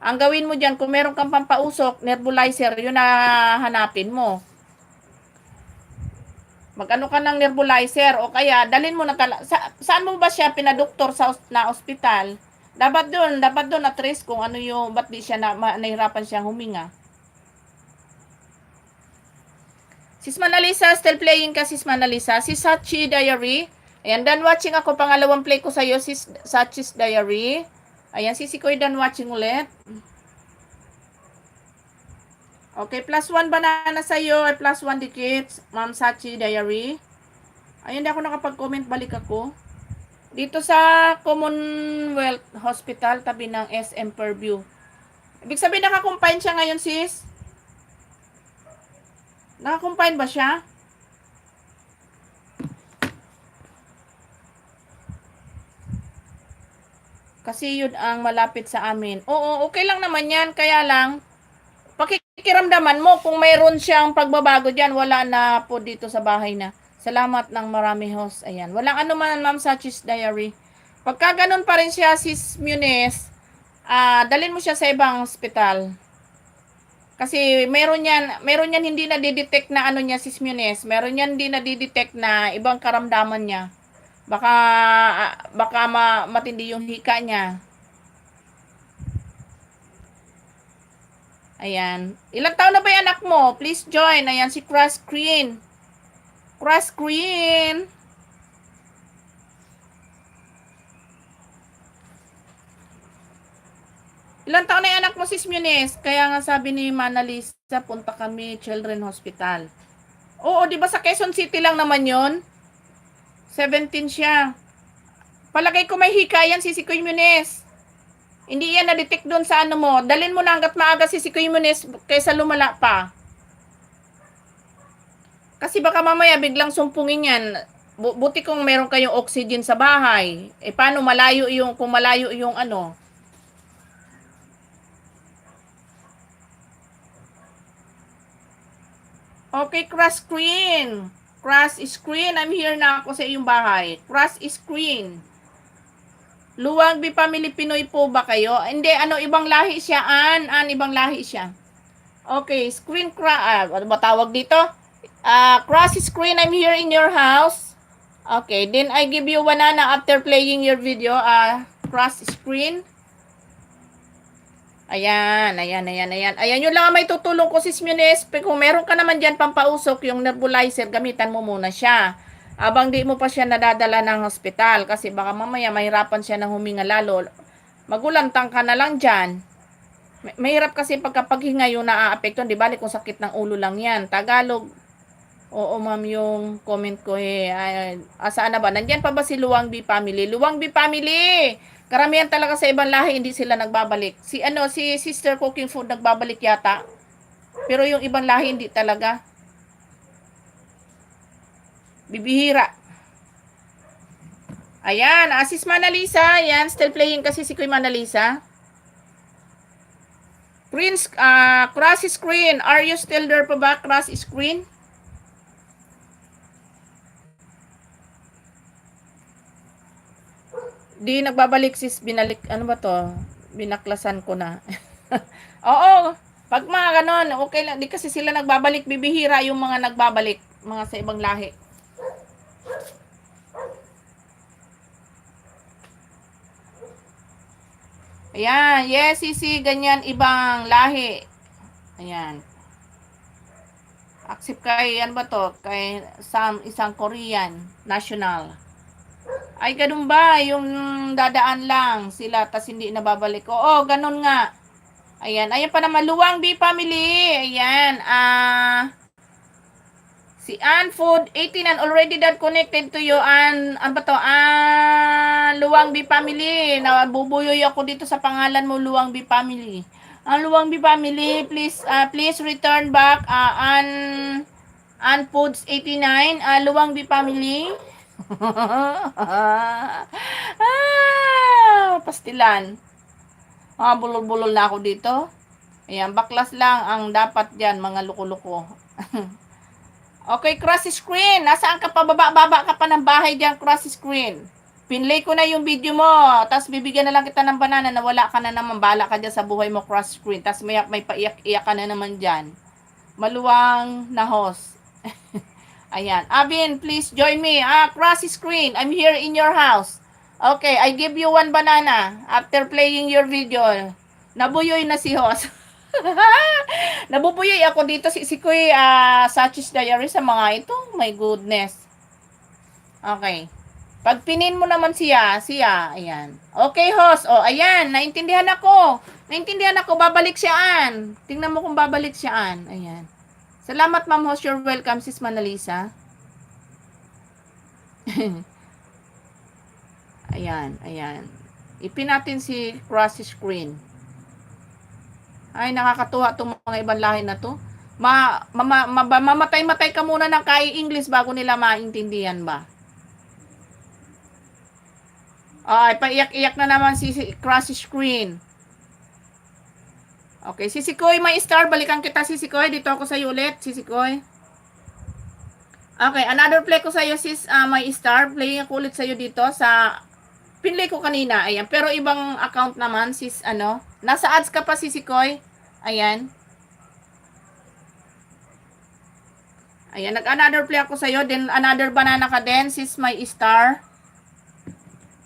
ang gawin mo dyan, kung meron kang pampausok, nebulizer, yun na hanapin mo. Mag-ano ka ng nebulizer o kaya dalhin mo na saan mo ba siya pinadoktor na ospital? Dapat doon at trace kung ano yung ba't di siya nahirapan siyang huminga. Sis Manalisa, still playing ka, Sis Manalisa. Sis Sachi Diary. Ayan, done watching ako. Pangalawang play ko sa'yo, Sis Sachi's Diary. Ayan, sisikoy done watching ulit. Okay, +1 banana sa'yo, ay +1 dikit, Ma'am Sachi Diary. Ayun, di ako nakapag-comment, balik ako. Dito sa Commonwealth Hospital, tabi ng SM Purview. Ibig sabihin, nakakumpine siya ngayon, sis? Nakakumpine ba siya? Kasi yun ang malapit sa amin. Oo, okay lang naman yan. Kaya lang, pakikiramdaman mo kung mayroon siyang pagbabago dyan, wala na po dito sa bahay na. Salamat ng marami, host. Ayan. Walang anuman, Ma'am Sachis Diary. Pagka ganun pa rin siya, Sis Munis, dalhin mo siya sa ibang hospital. Kasi meron yan hindi na didetect na niya, Sis Munis. Meron yan hindi na didetect na ibang karamdaman niya. Baka matindi yung hika niya. Ayan. Ilang taon na ba yung anak mo? Please join. Ayan, si Crush Queen. Crush Queen. Ilang taon na yung anak mo, Sis Munes? Kaya nga sabi ni Manalisa, punta kami Children Hospital. Oo, di ba sa Quezon City lang naman yon? 17 siya. Palagay ko may hikayan si Sikoy Munes. Hindi yan na-detect doon sa ano mo. Dalin mo na hanggat maaga si Sikoy Munes kaysa lumala pa. Kasi baka mamaya biglang sumpungin yan. Buti kung meron kayong oxygen sa bahay. Eh paano malayo yung, kung malayo yung ano. Okay, crash screen. Crash screen. I'm here na ako sa iyong bahay. Crash screen. Luwag bi family Pinoy po ba kayo? Hindi, ano, ibang lahi siya. Ibang lahi siya. Okay, screen crash. Ano ba tawag dito? Crash screen. I'm here in your house. Okay, then I give you banana after playing your video. Crash screen. Ayan. Ayan, yun lang ang may tutulong ko, Sis Munes. Kung meron ka naman dyan pampausok, yung nebulizer, gamitan mo muna siya. Abang di mo pa siya nadadala ng hospital. Kasi baka mamaya mahirapan siya ng huminga lalo. Magulantang ka na lang dyan. Mahirap kasi pagkapaghinga yung naaapekto. Di bali kung sakit ng ulo lang yan. Tagalog. Oo, ma'am, yung comment ko saan na ba? Nandyan pa ba si Luwang B family? Luwang B family! Karamihan talaga sa ibang lahi, hindi sila nagbabalik. Si Sister Cooking Food nagbabalik yata. Pero yung ibang lahi, hindi talaga. Bibihira. Ayan, Sis Manalisa. Ayan, still playing kasi si Kuya Manalisa. Prince, crash screen. Are you still there pa ba? Crash screen? Di nagbabalik sis, binalik, ano ba to? Binaklasan ko na. Oo, pag mga ganon, okay lang. Di kasi sila nagbabalik, bibihira yung mga nagbabalik, mga sa ibang lahi. Ayan, yes, sisi, ganyan, ibang lahi. Ayan. Accept kay, ano ba to? Kay isang Korean, national. Ay, ganun ba? Yung dadaan lang sila, tas hindi nababalik. Oo, ganun nga. Ayan, ayan pa naman, Luwang B family. Ayan, si Ann Food 18 and already that connected to you. Ano ba to? Luwang B family. Nabubuyoy ako dito sa pangalan mo, Luwang B family. Luwang B family, please return back. Ann Foods 89, Luwang B family. Pastilan. Bulol-bulol na ako dito. Ayan, baklas lang ang dapat dyan, mga luko-luko. Okay, cross screen. Nasaan ka pa? Baba ka pa ng bahay dyan, cross screen. Pinlay ko na yung video mo. Tapos bibigyan na lang kita ng banana na wala ka na naman. Bala ka dyan sa buhay mo, cross screen. Tapos may paiyak-iyak ka na naman dyan. Maluwang na host. Ayan. Abin, please join me. Cross screen. I'm here in your house. Okay, I give you one banana after playing your video. Nabuyoy na si host. Nabubuyoy ako dito si Kuy Sachis Diary sa mga ito. My goodness. Okay. Pag pinin mo naman siya, ayan. Okay, host. Ayan, naintindihan ako. Babalik siya. Tingnan mo kung babalik siya. Ayan. Salamat, ma'am host. You're welcome, sis Manalisa. Ayan. Ipin natin si cross screen. Ay, nakakatuwa itong mga ibang lahi na to. Mamatay-matay ka muna ng kai-English bago nila maintindihan ba? Ay, paiyak-iyak na naman si cross screen. Okay, si Sikoy, may star. Balikan kita, si Sikoy. Dito ako sa'yo ulit, si Sikoy. Okay, another play ko sa'yo, sis, may star. Play ako ulit sa'yo dito sa pinlay ko kanina. Ayan, pero ibang account naman, sis, nasa ads ka pa, si Sikoy. Ayan. Ayan, nag-another play ako sa'yo. Then, another banana ka din, sis, may star.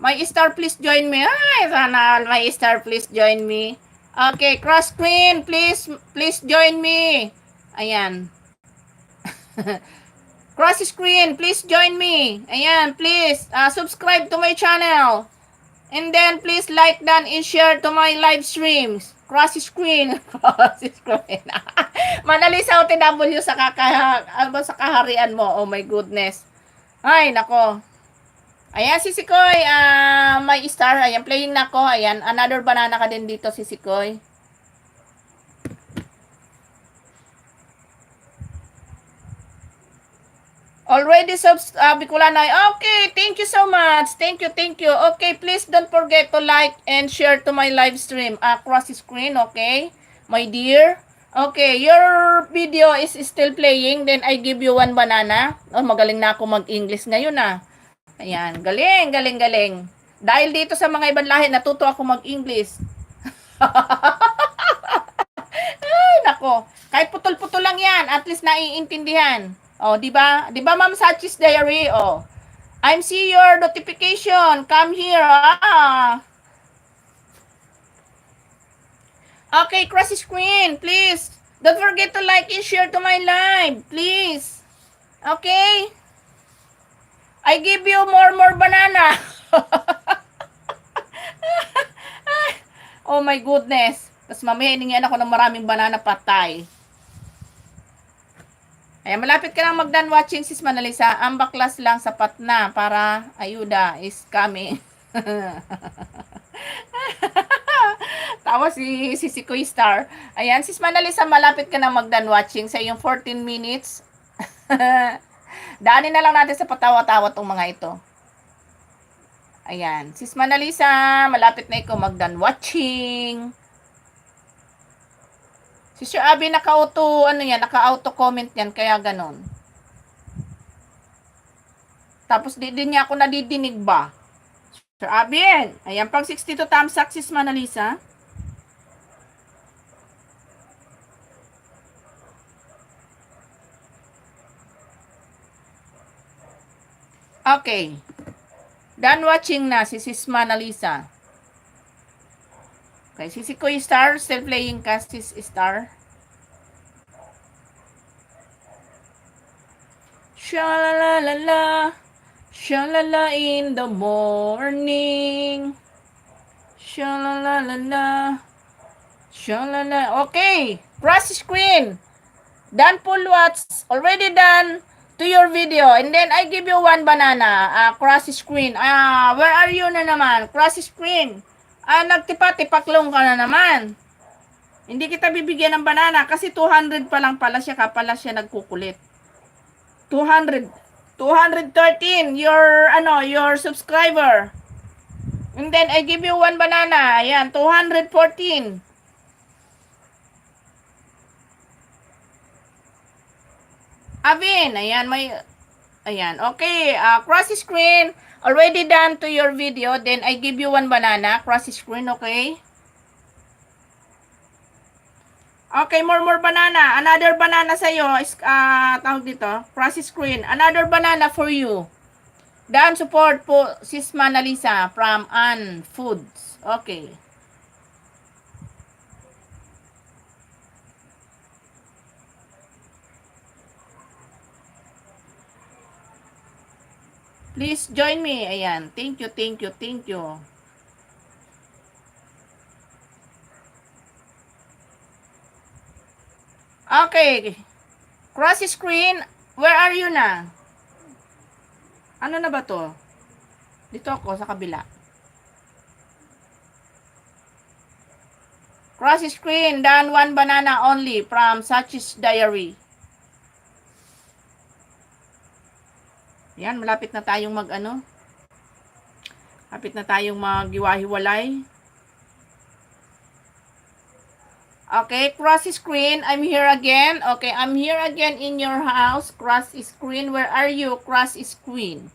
May star, please join me. Ay, sana may star, please join me. Okay, cross screen, please join me. Ayan. Cross screen, please join me. Ayan, please, subscribe to my channel. And then, please like dan and share to my live streams. Cross screen. Cross screen. Manalisa OTW sa sa kaharian mo. Oh my goodness. Ay, nako. Ayan, si Sikoy. May star. Ayan, playing na ko. Ayan, another banana ka din dito, si Sikoy. Already Bicolana. Okay, thank you so much. Thank you, thank you. Okay, please don't forget to like and share to my live stream across the screen, okay? My dear. Okay, your video is still playing, then I give you one banana. Oh, magaling na ako mag-English ngayon Ayan, galing, galing, galing. Dahil dito sa mga ibang lahi, natuto ako mag-English. Ay, nako. Kahit putol-putol lang yan, at least naiintindihan. Oh, di ba? Di ba, Ma'am Sachis Diary? Oh. I'm see your notification. Come here. Okay, cross screen, please. Don't forget to like and share to my live, please. Okay? I give you more banana. Oh my goodness. Tapos mamaya iningyan ako ng maraming banana patay. Ayan, malapit ka lang mag-done watching, sis Manalisa. Ang baklas lang sapat na para ayuda is coming. Tawa si Kuy Star. Ayan, sis Manalisa, malapit ka na mag-done watching sa iyong 14 minutes. Daanin na lang natin sa patawa-tawa tong mga ito. Ayan, sis Manalisa, malapit na ikaw mag-done watching. Si Sir Abby naka-auto comment yan, kaya ganon. Tapos di din niya ako nadidinig ba? Sir Abby, ayan, pag 62 thumbs up, sis Manalisa. Okay. Done watching na si sis Manalisa. Okay, si Kuy Star, still playing ka, sis Star. Shalalala, shalala in the morning. Shalalala, shalala. Okay, cross screen. Done full watch, already done to your video. And then I give you one banana, cross screen. Where are you na naman? Cross screen. Nagtipa-tipaklong ka na naman. Hindi kita bibigyan ng banana kasi 200 pa lang pala siya, kapala siya nagkukulit. 213 your subscriber. And then I give you one banana. Ayan, 214. Avin, ayan, okay, cross screen. Already done to your video, then I give you one banana, cross screen, okay? Okay, more banana. Another banana sa'yo is, tawag dito, cross screen. Another banana for you. Done support po, sis Manalisa from Ann Foods. Okay. Please join me. Ayan. Thank you, thank you, thank you. Okay. Cross screen. Where are you na? Ano na ba to? Dito ako sa kabila. Cross screen. Done one banana only from Sachis Diary. Yan, malapit na tayong Malapit na tayong maghiwa-hiwalay. Okay, cross screen. I'm here again. Okay, I'm here again in your house. Cross screen. Where are you? Cross screen.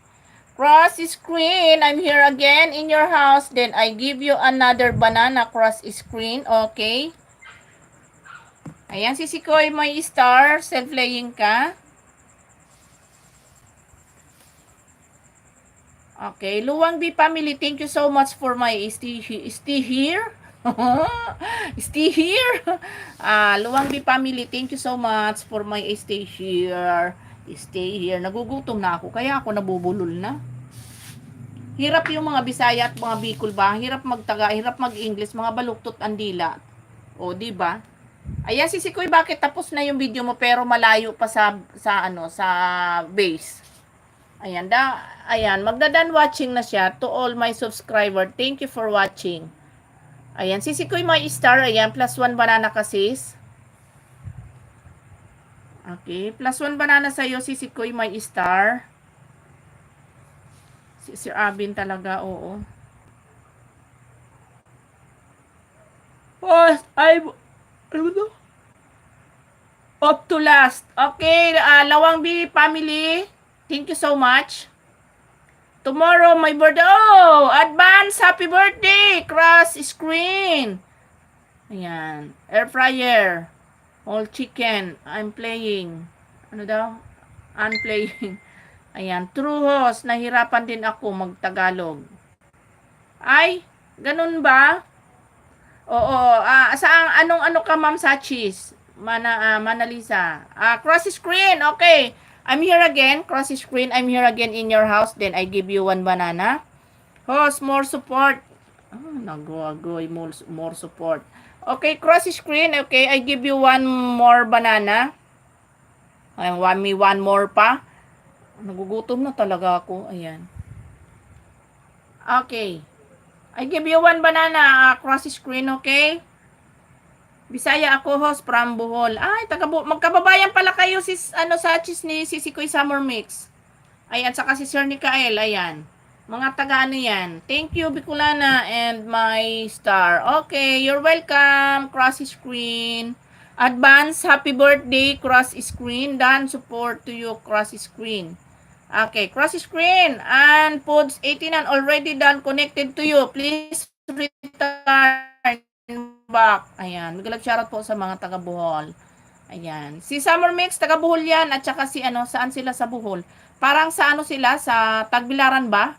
Cross screen. I'm here again in your house. Then I give you another banana. Cross screen. Okay. Ayan, si Sikoy, may star. Self-playing ka. Okay, Luwang B family, thank you so much for my stay here. Stay here. Luwang B family, thank you so much for my stay here. Stay here. Nagugutom na ako, kaya ako nabubulol na. Hirap yung mga Bisaya at mga Bicol ba? Hirap magtaga, hirap mag-English, mga baluktot ang dila. O, di ba? Ayan, si Sikoy, bakit tapos na yung video mo pero malayo pa sa base? Ayan, ayan, magda-done watching na siya. To all my subscriber, thank you for watching. Ayan, si Sikoy may star, ayan, +1 banana ka sis. Okay, +1 banana sa'yo, si Sikoy may star. Si Sir Abin talaga, oo. Oh, ano ba to? Up to last. Okay, Lawang B family, thank you so much. Tomorrow, my birthday. Oh, advance happy birthday. Cross screen. Ayan. Air fryer. All chicken. I'm playing. Ano daw? I'm playing. Ayan. True host. Nahirapan din ako mag-Tagalog. Ay, ganun ba? Oo. Anong ka, Ma'am Sachis? Manalisa. Cross screen. Okay. I'm here again. Cross screen. I'm here again in your house. Then I give you 1 banana. Host, more support. Nagagoy, more support. Okay, cross screen. Okay, I give you 1 more banana. I want me 1 more pa. Nagugutom na talaga ako. Ayan. Okay. I give you 1 banana. Cross screen, okay? Bisaya ako, host from Bohol. Ay, magkababayan pala kayo sa ni Sisikoy Summer Mix. Ayan, saka si Sir Nikael, ayan. Mga taga ano yan. Thank you, Bicolana and my star. Okay, you're welcome. Cross screen. Advance, happy birthday, cross screen. Done, support to you, cross screen. Okay, cross screen. And Pods 18 and already done, connected to you. Please return back. Ayan, magalag shoutout po sa mga taga Bohol. Ayan. Si Summer Mix, taga Bohol yan. At saka saan sila sa Bohol? Parang sa sila, sa Tagbilaran ba?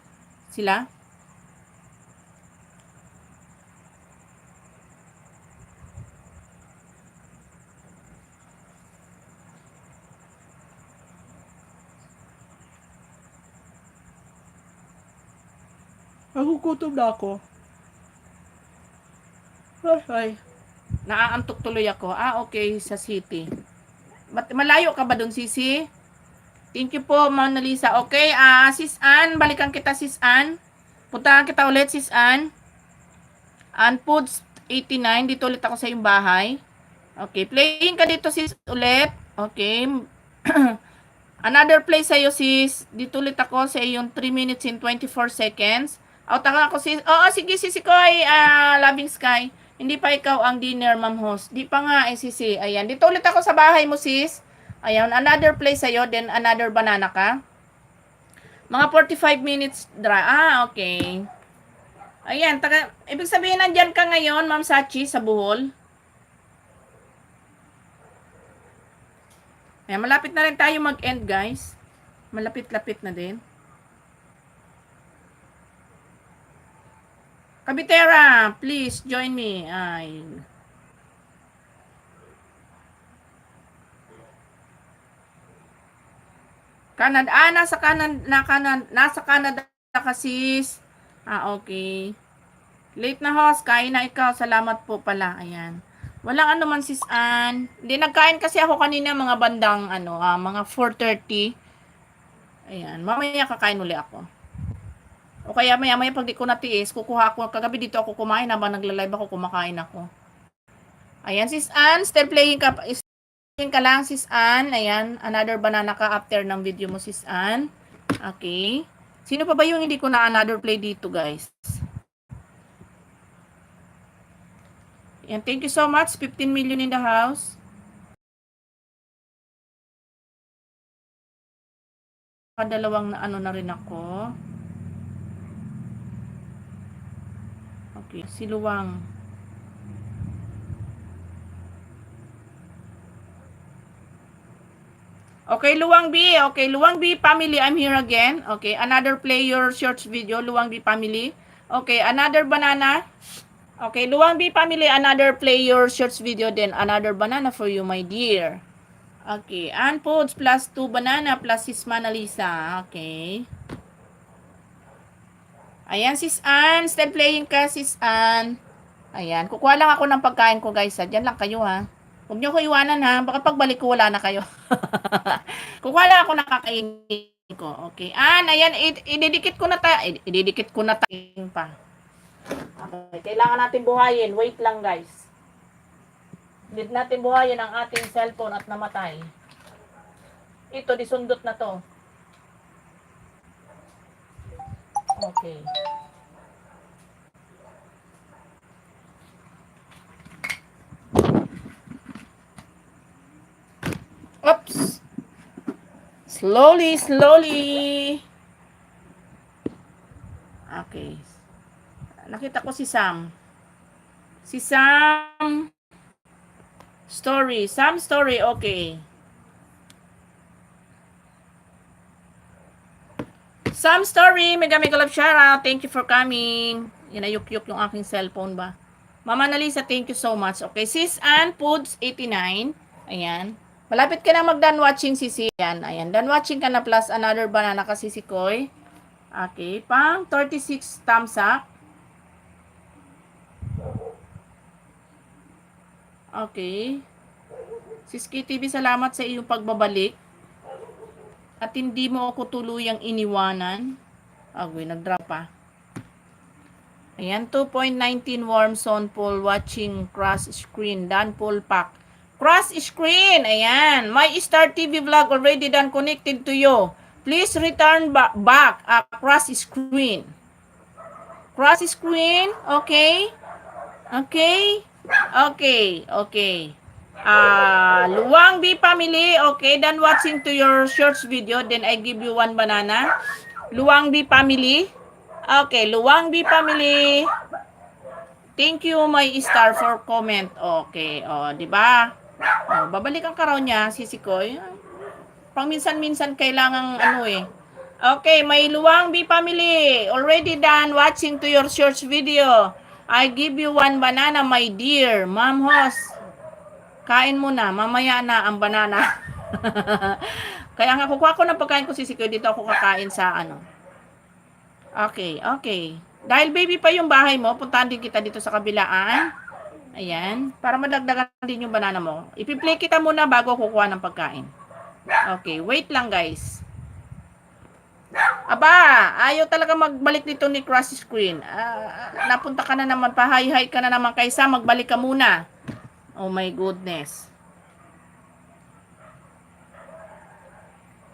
Sila? Nagugutom na ako. Ay. Naaantok tuloy ako. Okay, sa city. Malayo ka ba dun, Sisi? Thank you po, Mona Lisa. Okay, Sis Ann, balikan kita, Sis Ann. Puntahan kita ulit, Sis Ann. Ann Foods 89, dito ulit ako sa iyong bahay. Okay, playing ka dito, Sis, ulit. Okay. Another play sa'yo, Sis. Dito ulit ako sa iyong 3 minutes and 24 seconds. Taka ako, Sis. Oo, sige, Sisi ko ay Loving Sky. Hindi pa ikaw ang dinner, Ma'am Host. Di pa nga, Sisi. Ayan, dito ulit ako sa bahay mo, Sis. Ayan, another play sa'yo, then another banana ka. Mga 45 minutes dry. Okay. Ayan, ibig sabihin nandyan ka ngayon, Ma'am Sachi, sa Bohol. Ayan, malapit na rin tayo mag-end, guys. Malapit-lapit na din. Kabitera, please join me. Ay. Canada. Nasa Canada ka, sis. Okay. Late na, host. Kain na ikaw. Salamat po pala. Ayan. Walang ano man, sis Ann. Hindi, nagkain kasi ako kanina mga bandang, mga 4:30. Ayan. Mamaya kakain uli ako. O kaya maya pag di ko natiis, kukuha ako. Kagabi dito ako kumain. Habang nagla-live ako, kumakain ako. Ayan, sis Ann. Still playing ka lang, sis Ann. Ayan, another banana ka after ng video mo, sis Ann. Okay. Sino pa ba yung hindi ko na another play dito, guys? Ayan, thank you so much. 15 million in the house. Dalawang na rin ako. Okay, si Luwang. Okay, Luwang B. Okay, Luwang B family, I'm here again. Okay, another play your shorts video, Luwang B family. Okay, another banana. Okay, Luwang B family, another play your shorts video, then another banana for you, my dear. Okay, and foods plus 2 banana plus sis Manalisa. Okay. Ayan, sis Ann. Still playing ka, sis Ann. Ayan. Kukuha lang ako ng pagkain ko, guys. Diyan lang kayo, ha. Huwag niyo ko iwanan, ha. Baka pagbalik ko, wala na kayo. Kukuha lang ako ng kakainin ko. Okay. Ann, ayan. Ididikit ko na tayo. Ididikit ko na tayo pa. Okay. Kailangan natin buhayin. Wait lang, guys. Hindi natin buhayin ang ating cellphone at namatay. Ito, disundot na to. Okay. Oops. Slowly, slowly. Okay. Nakita ko si Sam. Si Sam Story. Sam Story, okay. Sam Story, mega love shoutout. Thank you for coming. Inayuk-yuk yung aking cellphone ba? Mama Nalisa, thank you so much. Okay, Sis Ann Foods 89. Ayan. Malapit ka na mag-done watching, Sisi. Ayan. Done watching ka na plus another banana kasi si Koy. Okay. Pang 36 thumbs up. Okay. Sis KTV, salamat sa iyong pagbabalik. At hindi mo ako tuluyang iniwanan. Agoy, nag-drop pa. Ayan, 2.19 warm zone poll watching cross screen. Dan poll pack. Cross screen. Ayan. My Star TV vlog already done connected to you. Please return back cross screen. Cross screen. Okay. Okay. Okay. Okay. Luwang B family. Okay. Done watching to your shorts video. Then I give you one banana. Luwang B family. Okay. Luwang B family. Thank you, my star, for comment. Okay. O, di ba? Babalikan ka raw niya, Sisi Koy. Pang minsan-minsan kailangang ano eh. Okay, may Luwang B family. Already done watching to your shorts video. I give you one banana, my dear. Ma'am host. Kain mo na. Mamaya na ang banana. Kaya nga kukuha ko ng pagkain ko, Sisi Koy. Dito ako kakain sa ano. Okay, okay. Dahil baby pa yung bahay mo, puntahan din kita dito sa kabilaan. Ayan. Para madagdagan din yung banana mo. Ipi-play kita muna bago kukuha ng pagkain. Okay. Wait lang, guys. Aba, ayaw talaga magbalik dito ni cross screen. Napunta ka na naman, pahay-hay ka na naman kaysa magbalik ka muna. Oh my goodness.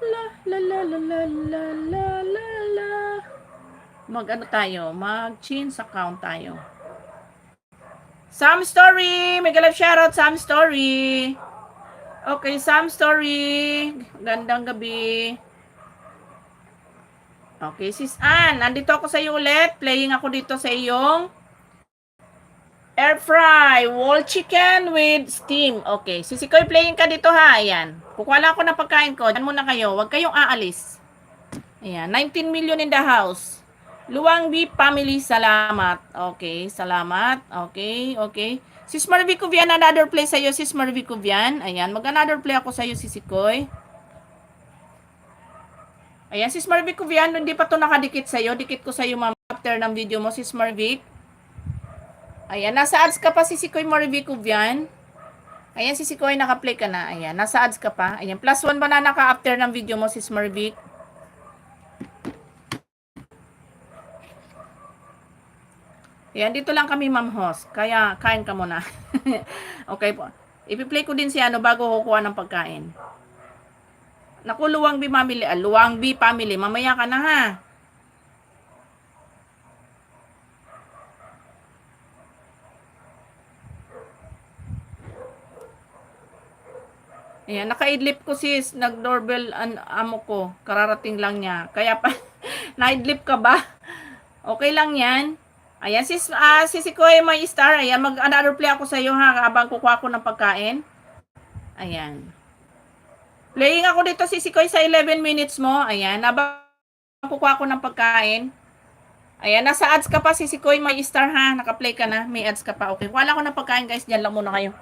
La la la la la la la la. Mag-ano tayo? Mag-change account tayo. Sam Story! Mega love shoutout, Sam Story! Okay, Sam Story! Gandang gabi. Okay, Sis Ann, nandito ako sa iyo ulit. Playing ako dito sa iyong air fry, wall chicken with steam. Okay, Sisi Koy, playing ka dito ha. Ayan. Kukuha lang ako ng pagkain ko. Diyan muna kayo. Huwag kayong aalis. Ayan, 19 million in the house. Luwang B family, salamat. Okay, salamat. Okay, okay. Sis Marvico Vian, another play sa'yo, Sis Marvico Vian. Ayan, mag-another play ako sa'yo, Sisi Koy. Ayan, Sis Marvico Vian, hindi pa to nakadikit sa'yo. Dikit ko sa'yo, ma'am, after ng video mo, Sis Marvic. Ayan, nasa ads ka pa, Sisi Koy Marvico Vian. Ayan, Sisi Koy, naka-play ka na. Ayan, nasa ads ka pa. Ayan, plus 1 banana ka after ng video mo, Sis Marvic. Yan, dito lang kami, ma'am host. Kaya, kain ka muna. Okay po. Ipi-play ko din si ano bago kukuha ng pagkain. Naku, Luwang B family. Luwang B family. Mamaya ka na, ha. Ayan, naka-idlip ko sis. Nag-doorbell amo ko. Kararating lang niya. Kaya pa, na-idlip ka ba? Okay lang yan. Ayan, Sisi Koy, my star. Ayan, mag-another play ako sa iyo ha, habang kukuha ko ng pagkain. Ayan. Playing ako dito, Sisi Koy, sa 11 minutes mo. Ayan, habang kukuha ko ng pagkain. Ayan, nasa ads ka pa, Sisi Koy, my star ha. Naka-play ka na, may ads ka pa. Okay, wala ko ng pagkain guys, diyan lang muna kayo.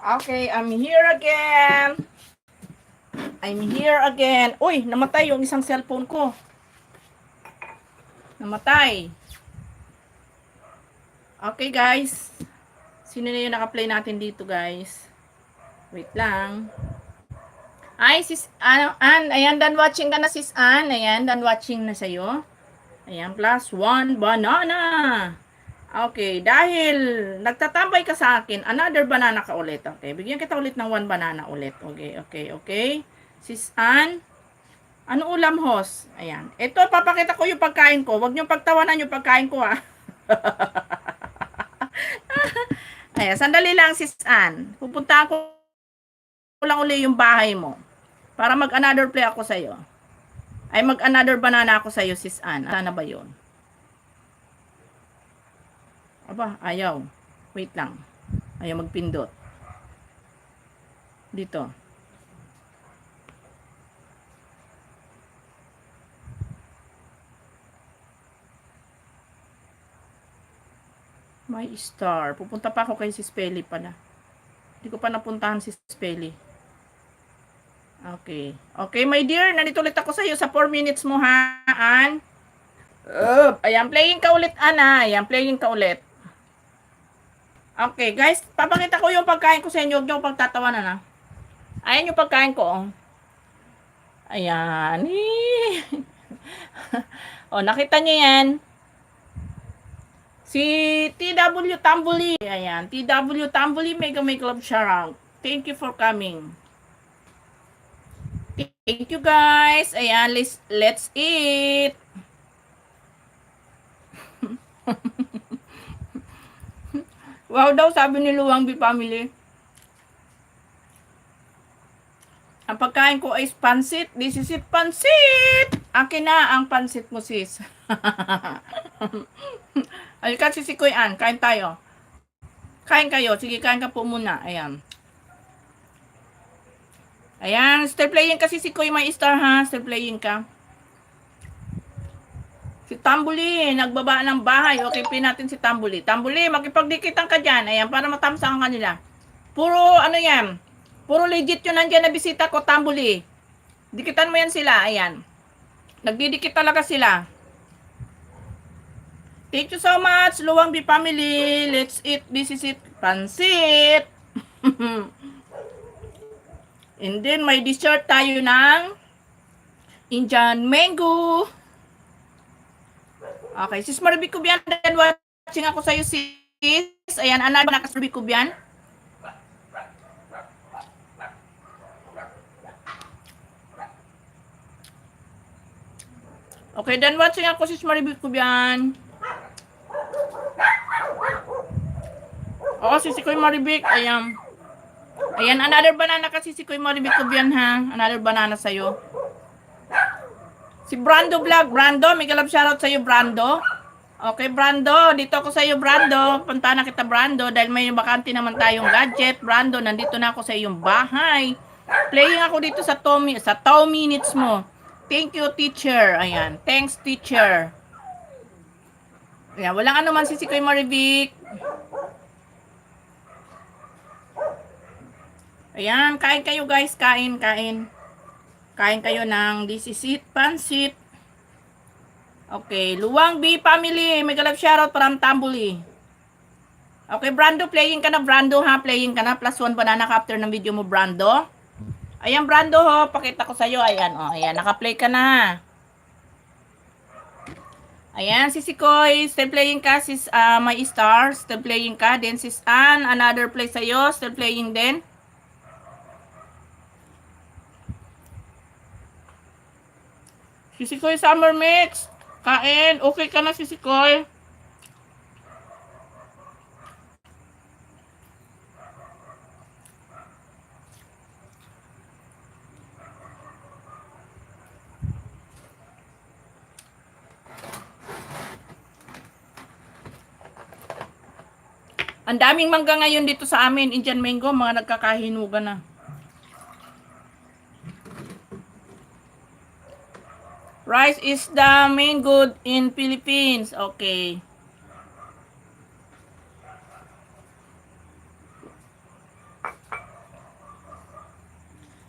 Okay, I'm here again. I'm here again. Uy, namatay yung isang cellphone ko. Namatay. Okay, guys. Sino na yung naka-play natin dito, guys? Wait lang. Ay, sis, Ann, ayan, done watching ka na, sis Ann. Ayan, done watching na sa'yo. Ayan, +1 banana. Okay, dahil nagtatambay ka sa akin, another banana ka ulit. Okay, bigyan kita ulit ng 1 banana ulit. Okay. Sis Ann, ano ulam, host? Ayan. Ito, papakita ko yung pagkain ko. Huwag niyong pagtawanan yung pagkain ko, ha. Ayan, sandali lang, sis Ann. Pupuntahan ko lang uli yung bahay mo. Para mag-another play ako sa'yo. Ay, mag-another banana ako sa'yo, sis Ann. Sana ba yun? Aba, ayaw. Wait lang. Ayaw magpindot. Dito. My star. Pupunta pa ako kay sis Peli pala. Hindi ko pa napuntahan si sis Peli. Okay. Okay, my dear. Nandito ulit ako sa'yo sa 4 minutes mo, ha, Ann? Ayan, playing ka ulit, Ana. Ayan, playing ka ulit. Okay, guys. Papakita ko yung pagkain ko sa inyo. Huwag niyo pagtatawanan, ha. Ayan yung pagkain ko, oh. Ayan. O, nakita niyo yan. Si TW Tambuli. Ayan. TW Tambuli, mega love shoutout. Thank you for coming. Thank you, guys. Ayan, let's eat. Wow daw, sabi ni Luwang B family. Ang pagkain ko ay pansit. This is it, pansit! Akin na ang pansit mo, sis. Halika, sisikoy Ann. Kain tayo. Kain kayo. Sige, kain ka po muna. Ayan. Ayan. Still playing ka, sisikoy, my star, ha? Still playing ka. Si Tambuli, nagbaba ng bahay. Okay, pin natin si Tambuli. Tambuli, makipagdikitan ka dyan. Ayan, para matamsang kanila. Puro, ano yan? Puro legit yun nandyan na bisita ko, Tambuli. Dikitan mo yan sila, ayan. Nagdidikit talaga sila. Thank you so much, Luwang B family. Let's eat. This is it. Pansit. And then, may dessert tayo ng Indian mango. Okay, sis Maribik Kubian, then watching ako sa'yo, sis. Ayan, anak na sis Maribik Kubian. Okay, then watching ako, sis Maribik Kubian. Oo, sis Koy Maribik. Ayan. Ayan, another banana kasi si Koy Maribik Kubian, ha. Another banana sa'yo. Si Brando Vlog. Brando, may galap shoutout sa'yo, Brando. Okay, Brando. Dito ako sa'yo, Brando. Punta na kita, Brando. Dahil may bakante naman tayong gadget. Brando, nandito na ako sa iyong bahay. Playing ako dito sa 2 minutes mo. Thank you, teacher. Ayan. Thanks, teacher. Ayan, walang anuman si Koy Maribik. Ayan, kain kayo, guys. Kain. Kain kayo ng this is it, pansit. Okay, Luwang B family. May galap shoutout from Tambuli. Okay, Brando, playing ka na, Brando, ha? Playing ka na. +1 banana ka after ng video mo, Brando. Ayan, Brando, ho. Pakita ko sa'yo. Ayan, oh. Ayan, naka-play ka na. Ayan, si Sikoy. Still playing ka, sis my star. Still playing ka. Then, sis Ann. Another play sa'yo. Still playing din. Sisikoy Summer Mix. Kain. Okay ka na, Sisikoy. Ang daming mangga ngayon dito sa amin. Indian mango. Mga nagkakahinugan na. Rice is the main good in Philippines. Okay.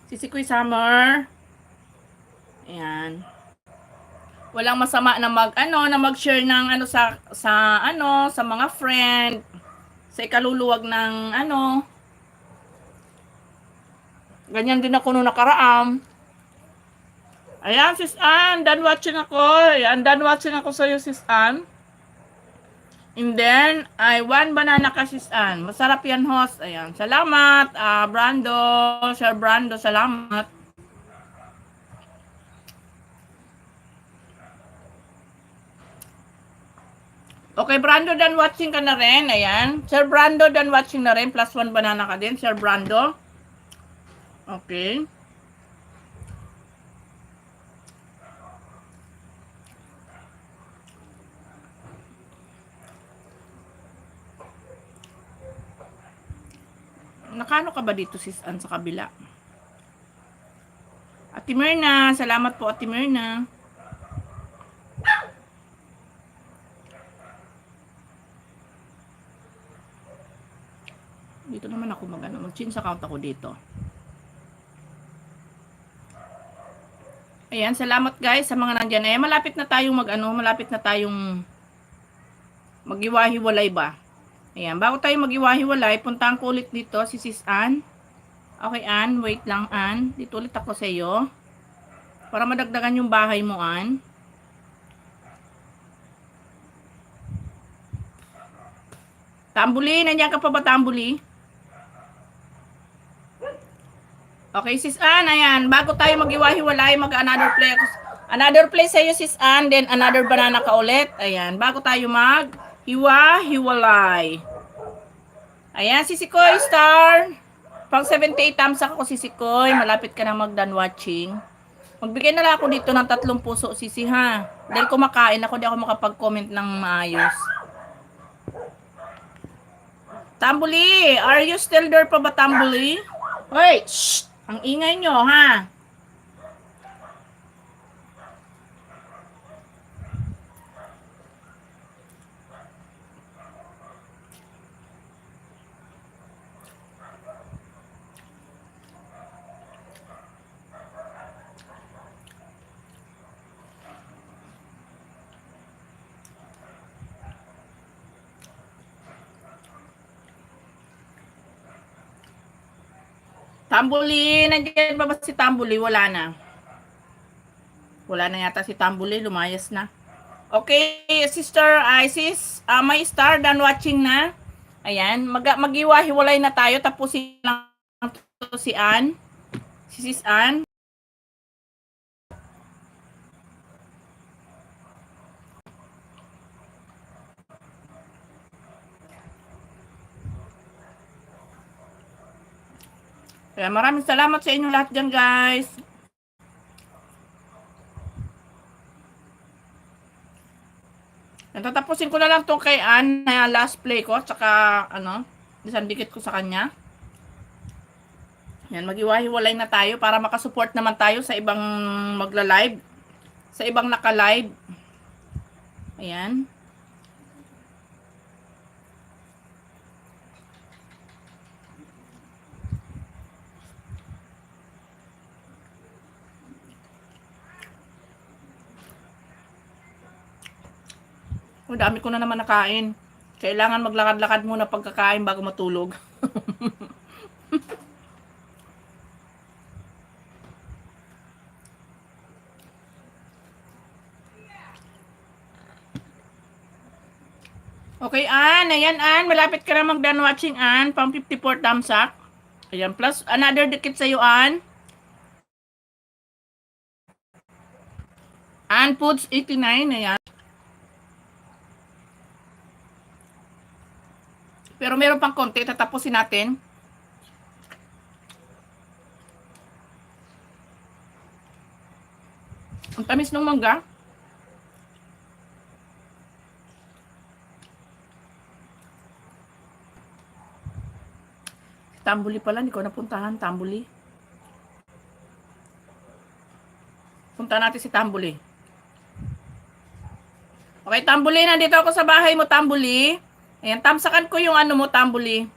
Sisikoy Summer. Ayan. Walang masama na mag-share ng sa mga friend, sa ikaluluwag ng ganyan din ako nung nakaraan. Ayan, sis Ann, done watching ako. Ayan, done watching ako sa'yo, sis Ann. And then, one banana ka, sis Ann. Masarap yan, host. Ayan, salamat, Brando, Sir Brando, salamat. Okay, Brando, done watching ka na rin. Ayan. Sir Brando, done watching na rin. Plus 1 banana ka din, Sir Brando. Okay. Nakano ka ba dito, sis Ann, sa kabila? Ate Myrna, salamat po, Ate Myrna. Dito naman ako mag-change account ako dito. Ayan, salamat guys sa mga nandyan. Ayan, malapit na tayong mag-iwahiwalay ba? Ayan, bago tayo mag-iwahiwalay, puntahan ko ulit dito si Sis Ann. Okay, Ann, wait lang, Ann. Dito ulit ako sa iyo. Para madagdagan yung bahay mo, Ann. Tambuli, nandiyan ka pa ba, Tambuli? Okay, Sis Ann, ayan. Bago tayo mag-iwahiwalay, another place sa'yo, Sis Ann. Then, another banana ka ulit. Ayan, bago tayo mag-hiwa-hiwalay. Ayan, Sisikoy, star. Pang 78 thumbs ako, Sisikoy. Malapit ka na mag-done watching. Magbigay na lang ako dito ng 3 puso, Sisi, ha? Dahil kumakain ako, di ako makapag-comment ng maayos. Tambuli, are you still there pa ba, Tambuli? Hoy, shh! Ang ingay nyo, ha? Tambuli, nandiyan ba si Tambuli? Wala na. Wala na yata si Tambuli, lumayas na. Okay, sister, sis, may star, done watching na. Ayan, mag-iwahiwalay na tayo. Tapusin lang to si Ann. Si Sis Ann. Kaya maraming salamat sa inyo lahat dyan, guys. Natatapusin ko na lang itong kay Ann na last play ko. Tsaka, isang dikit ko sa kanya. Yan, mag-iwahiwalay na tayo para makasupport naman tayo sa ibang magla-live. Sa ibang naka-live. Ayan. Dami ko na naman nakain. Kailangan maglakad-lakad muna pagkakain bago matulog. Okay, Ann. Ayan, Ann. Malapit ka na mag-done watching, Ann. Pang 54 thumbs up. Ayan, plus another dikit sa'yo, Ann. Ann Foods 89. Ayan. Pero meron pang konti, tatapusin natin. Ang tamis ng mangga. Tambuli pala, hindi ko napuntahan, Tambuli. Punta natin si Tambuli. Okay, Tambuli, nandito ako sa bahay mo, Tambuli. Ayan, tamsakan ko yung mo, Tambuli.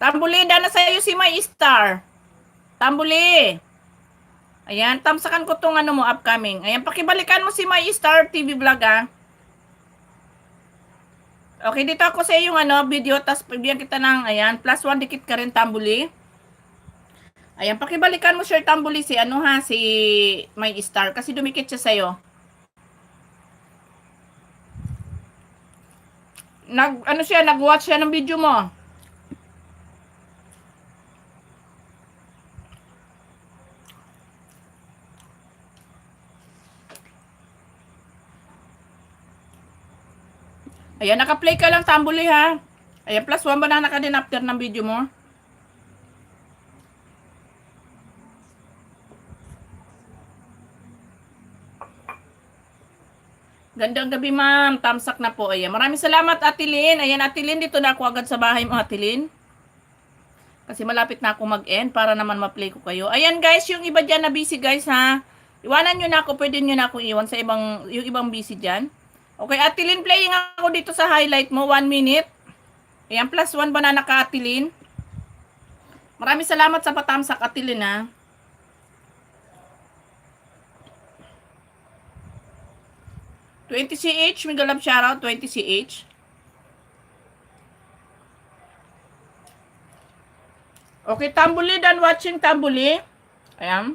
Tambuli, dana sa iyo si My Star. Tambuli. Ayan, tamsakan ko tong ano mo, upcoming. Ayan, pakibalikan mo si My Star TV Vlog, ah. Okay, dito ako sa yung ano, video, tas bigyan kita ng, ayan, +1 dikit ka rin, Tambuli. Ayan, pakibalikan mo, Sir Tambuli, si ano ha, si My Star, kasi dumikit siya sa'yo. Nag-watch siya ng video mo. Ayan, naka-play ka lang, Tambuli, ha. Ayan, +1 banana ka din after ng video mo. Gandang gabi, ma'am. Tamsak na po. Ayan. Maraming salamat, Ate Lynn. Ayan, Ate Lynn, dito na ako agad sa bahay mo, Ate Lynn. Kasi malapit na ako mag-end para naman ma-play ko kayo. Ayan, guys, yung iba dyan na busy, guys, ha. Iwanan nyo na ako. Pwede nyo na ako iwan sa yung ibang busy dyan. Okay, Ate Lynn, playing ako dito sa highlight mo. 1 minute. Ayan, +1 banana ka, Ate Lynn. Maraming salamat sa patamsak, Ate Lynn, ha. /20CH, mega love shoutout, 20CH. Okay, Tambuli, done watching, Tambuli. Ayan.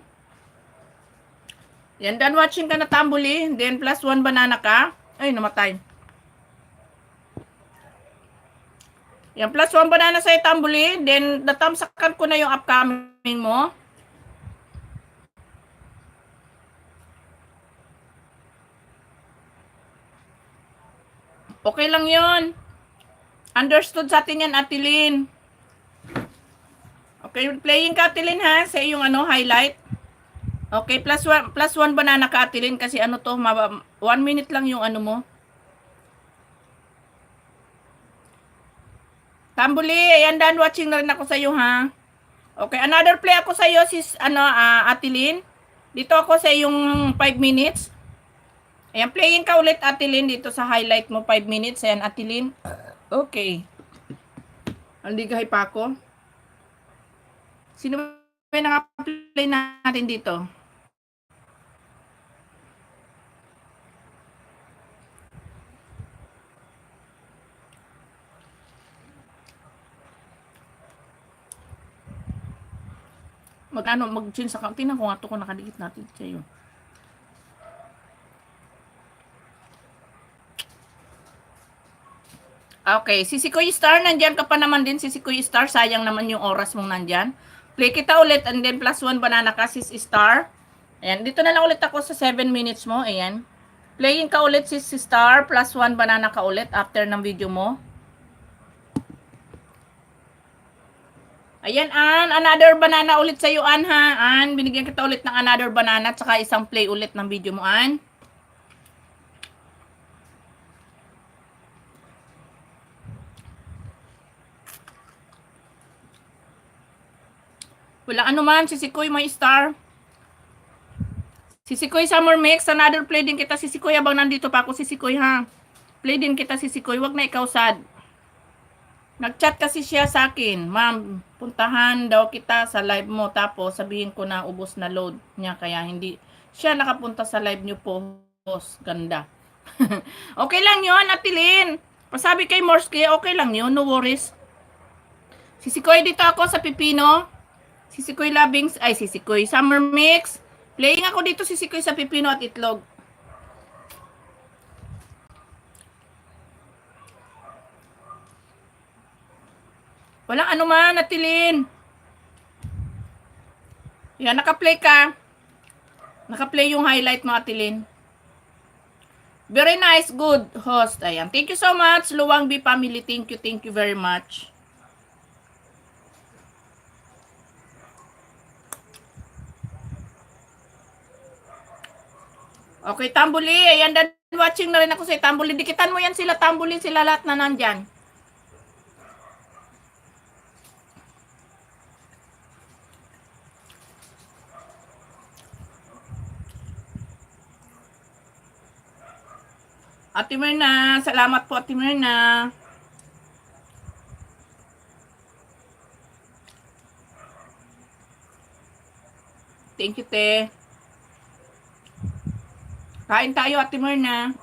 Yan, done watching ka na, Tambuli. Then, +1 banana ka. Ay, namatay. Yan, +1 banana sa'yo, Tambuli. Then, natamsakan ko na yung upcoming mo. Okay lang yun. Understood sa atin yan, Ate Lynn. Okay, playing ka, Ate Lynn, ha? Sa yung ano, highlight. Okay, +1 banana ka, Ate Lynn. Kasi ano to, 1 minute lang yung ano mo. Tambuli, ayan, done watching na rin ako sa iyo, ha? Okay, another play ako sa iyo, sis, ano, Ate Lynn. Dito ako sa yung 5 minutes. Ayan, playing ka ulit, Ate Lynn, dito sa highlight mo, 5 minutes. Ayan, Ate Lynn. Okay. Andigay pa ako. Sino ba naka-play natin dito? Mag-change sa account. Tingnan ko nga ito kung nakadikit natin sa'yo. Okay, si Sikoy Star, nandyan ka pa naman din, si Sikoy Star, sayang naman yung oras mong nandyan. Play kita ulit, and then +1 banana ka, sis Star. Ayan, dito na lang ulit ako sa 7 minutes mo, ayan. Playing ka ulit, sis Star, +1 banana ka ulit after ng video mo. Ayan, another banana ulit sa'yo, ha. Binigyan kita ulit ng another banana, at saka isang play ulit ng video mo, Walang anuman, si Sikoy, My Star. Si Sikoy Summer Mix, another play din kita, si Sikoy, habang nandito pa ako, si Sikoy, ha. Play din kita, si Sikoy, wag na ikaw sad. Nag-chat kasi siya sa akin, ma'am, puntahan daw kita sa live mo, tapos sabihin ko na ubos na load niya, kaya hindi siya nakapunta sa live niyo po, boss, ganda. Okay lang yun, Ate Lynn. Pasabi kay Morski, okay lang yun, no worries. Si Sikoy, dito ako sa Pipino. Si Sikoy Labings, ay si Sikoy Summer Mix. Playing ako dito si Sikoy sa Pipino at Itlog. Walang anuman, Ate Lynn. Yan, naka-play ka. Naka-play yung highlight mo, Ate Lynn. Very nice, good host. Ayan. Thank you so much, Luwang B family. Thank you very much. Okay, Tambuli. Ayan, dan watching na rin ako sa Tambuli. Dikitan mo yan sila, Tambuli. Sila lahat na nandyan. Ate Myrna, salamat po, Ate Myrna. Thank you, te. Kain tayo, Ate Myrna.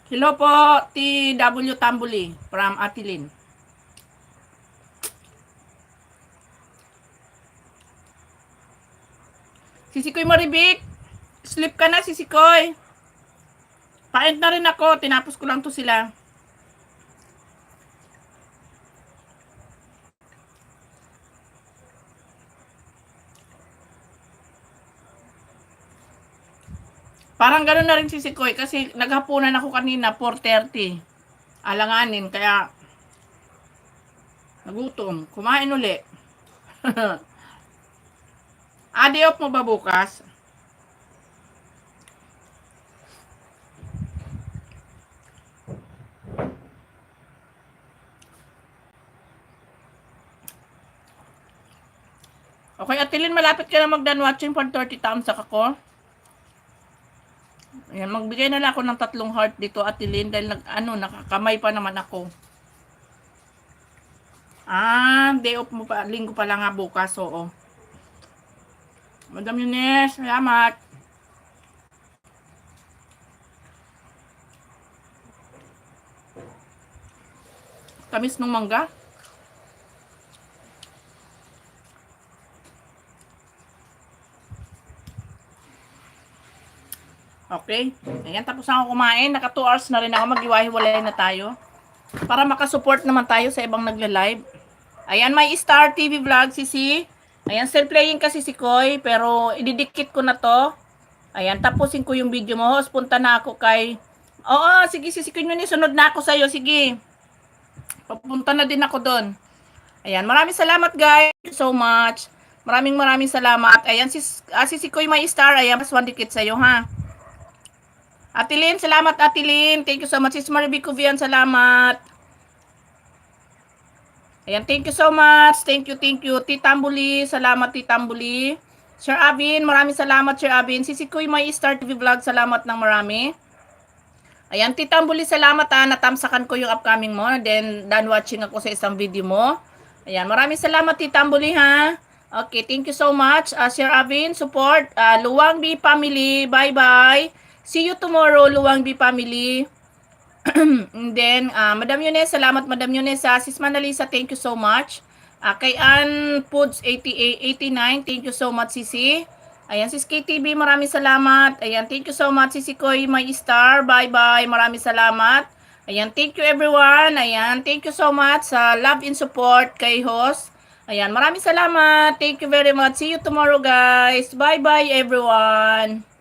Hello po, TW Tambuli from Atilin. Sisikoy Maribik, sleep ka na, Sisikoy. Paint na rin ako, tinapos ko lang to sila. Parang gano'n na rin si Sikoy kasi naghapunan ako kanina 4:30. Alanganin kaya nagutom. Kumain uli. Day off mo ba bukas? Okay, Atilin, malapit ka na mag-done watching for 30 thumbs up ako. Ayan, magbigay na lang ako ng 3 heart dito, Atilin, dahil nakakamay pa naman ako. Day off mo pa, linggo pa lang nga bukas, oo. Madam Yunes, salamat. Tamis ng mangga. Okay. Ayan, tapos na ako kumain. Naka 2 hours na rin ako. Mag-iwahiwalay na tayo. Para makasupport naman tayo sa ibang nagla-live. Ayan, may Star TV Vlog, Sisi. Ayan, still playing kasi si Koy. Pero ididikit ko na to. Ayan, tapusin ko yung video mo. Host, punta na ako kay... Oo, sige, Sisi Koy, sunod na ako sa'yo. Sige. Papunta na din ako doon. Ayan, maraming salamat guys. Thank you so much. Maraming salamat. Ayan, Sisi Koy, may Star. Ayan, mas 1 dikit sa'yo, ha. Atilin, salamat Atilin. Thank you so much. Sis Maribik Cuvian, salamat. Ayan, thank you so much. Thank you. Titambuli, salamat Titambuli. Sir Abin, maraming salamat Sir Abin. Sisikoy may Star TV Vlog, salamat ng marami. Ayan, Titambuli, salamat natamsakan ko yung upcoming mo. Then, done watching ako sa isang video mo. Ayan, maraming salamat Titambuli, ha. Okay, thank you so much. Sir Abin, support. Luwang B family, bye-bye. See you tomorrow, Luwang B family. And then, Madam Yunes, salamat Madam Yunes. Sis Manalisa, thank you so much. Kay Ann Foods 8889, thank you so much, Sisi. Ayan, Sis KTV, maraming salamat. Ayan, thank you so much, Sisi Koy, my star. Bye-bye, maraming salamat. Ayan, thank you everyone. Ayan, thank you so much sa love and support kay host. Ayan, maraming salamat. Thank you very much. See you tomorrow, guys. Bye-bye, everyone.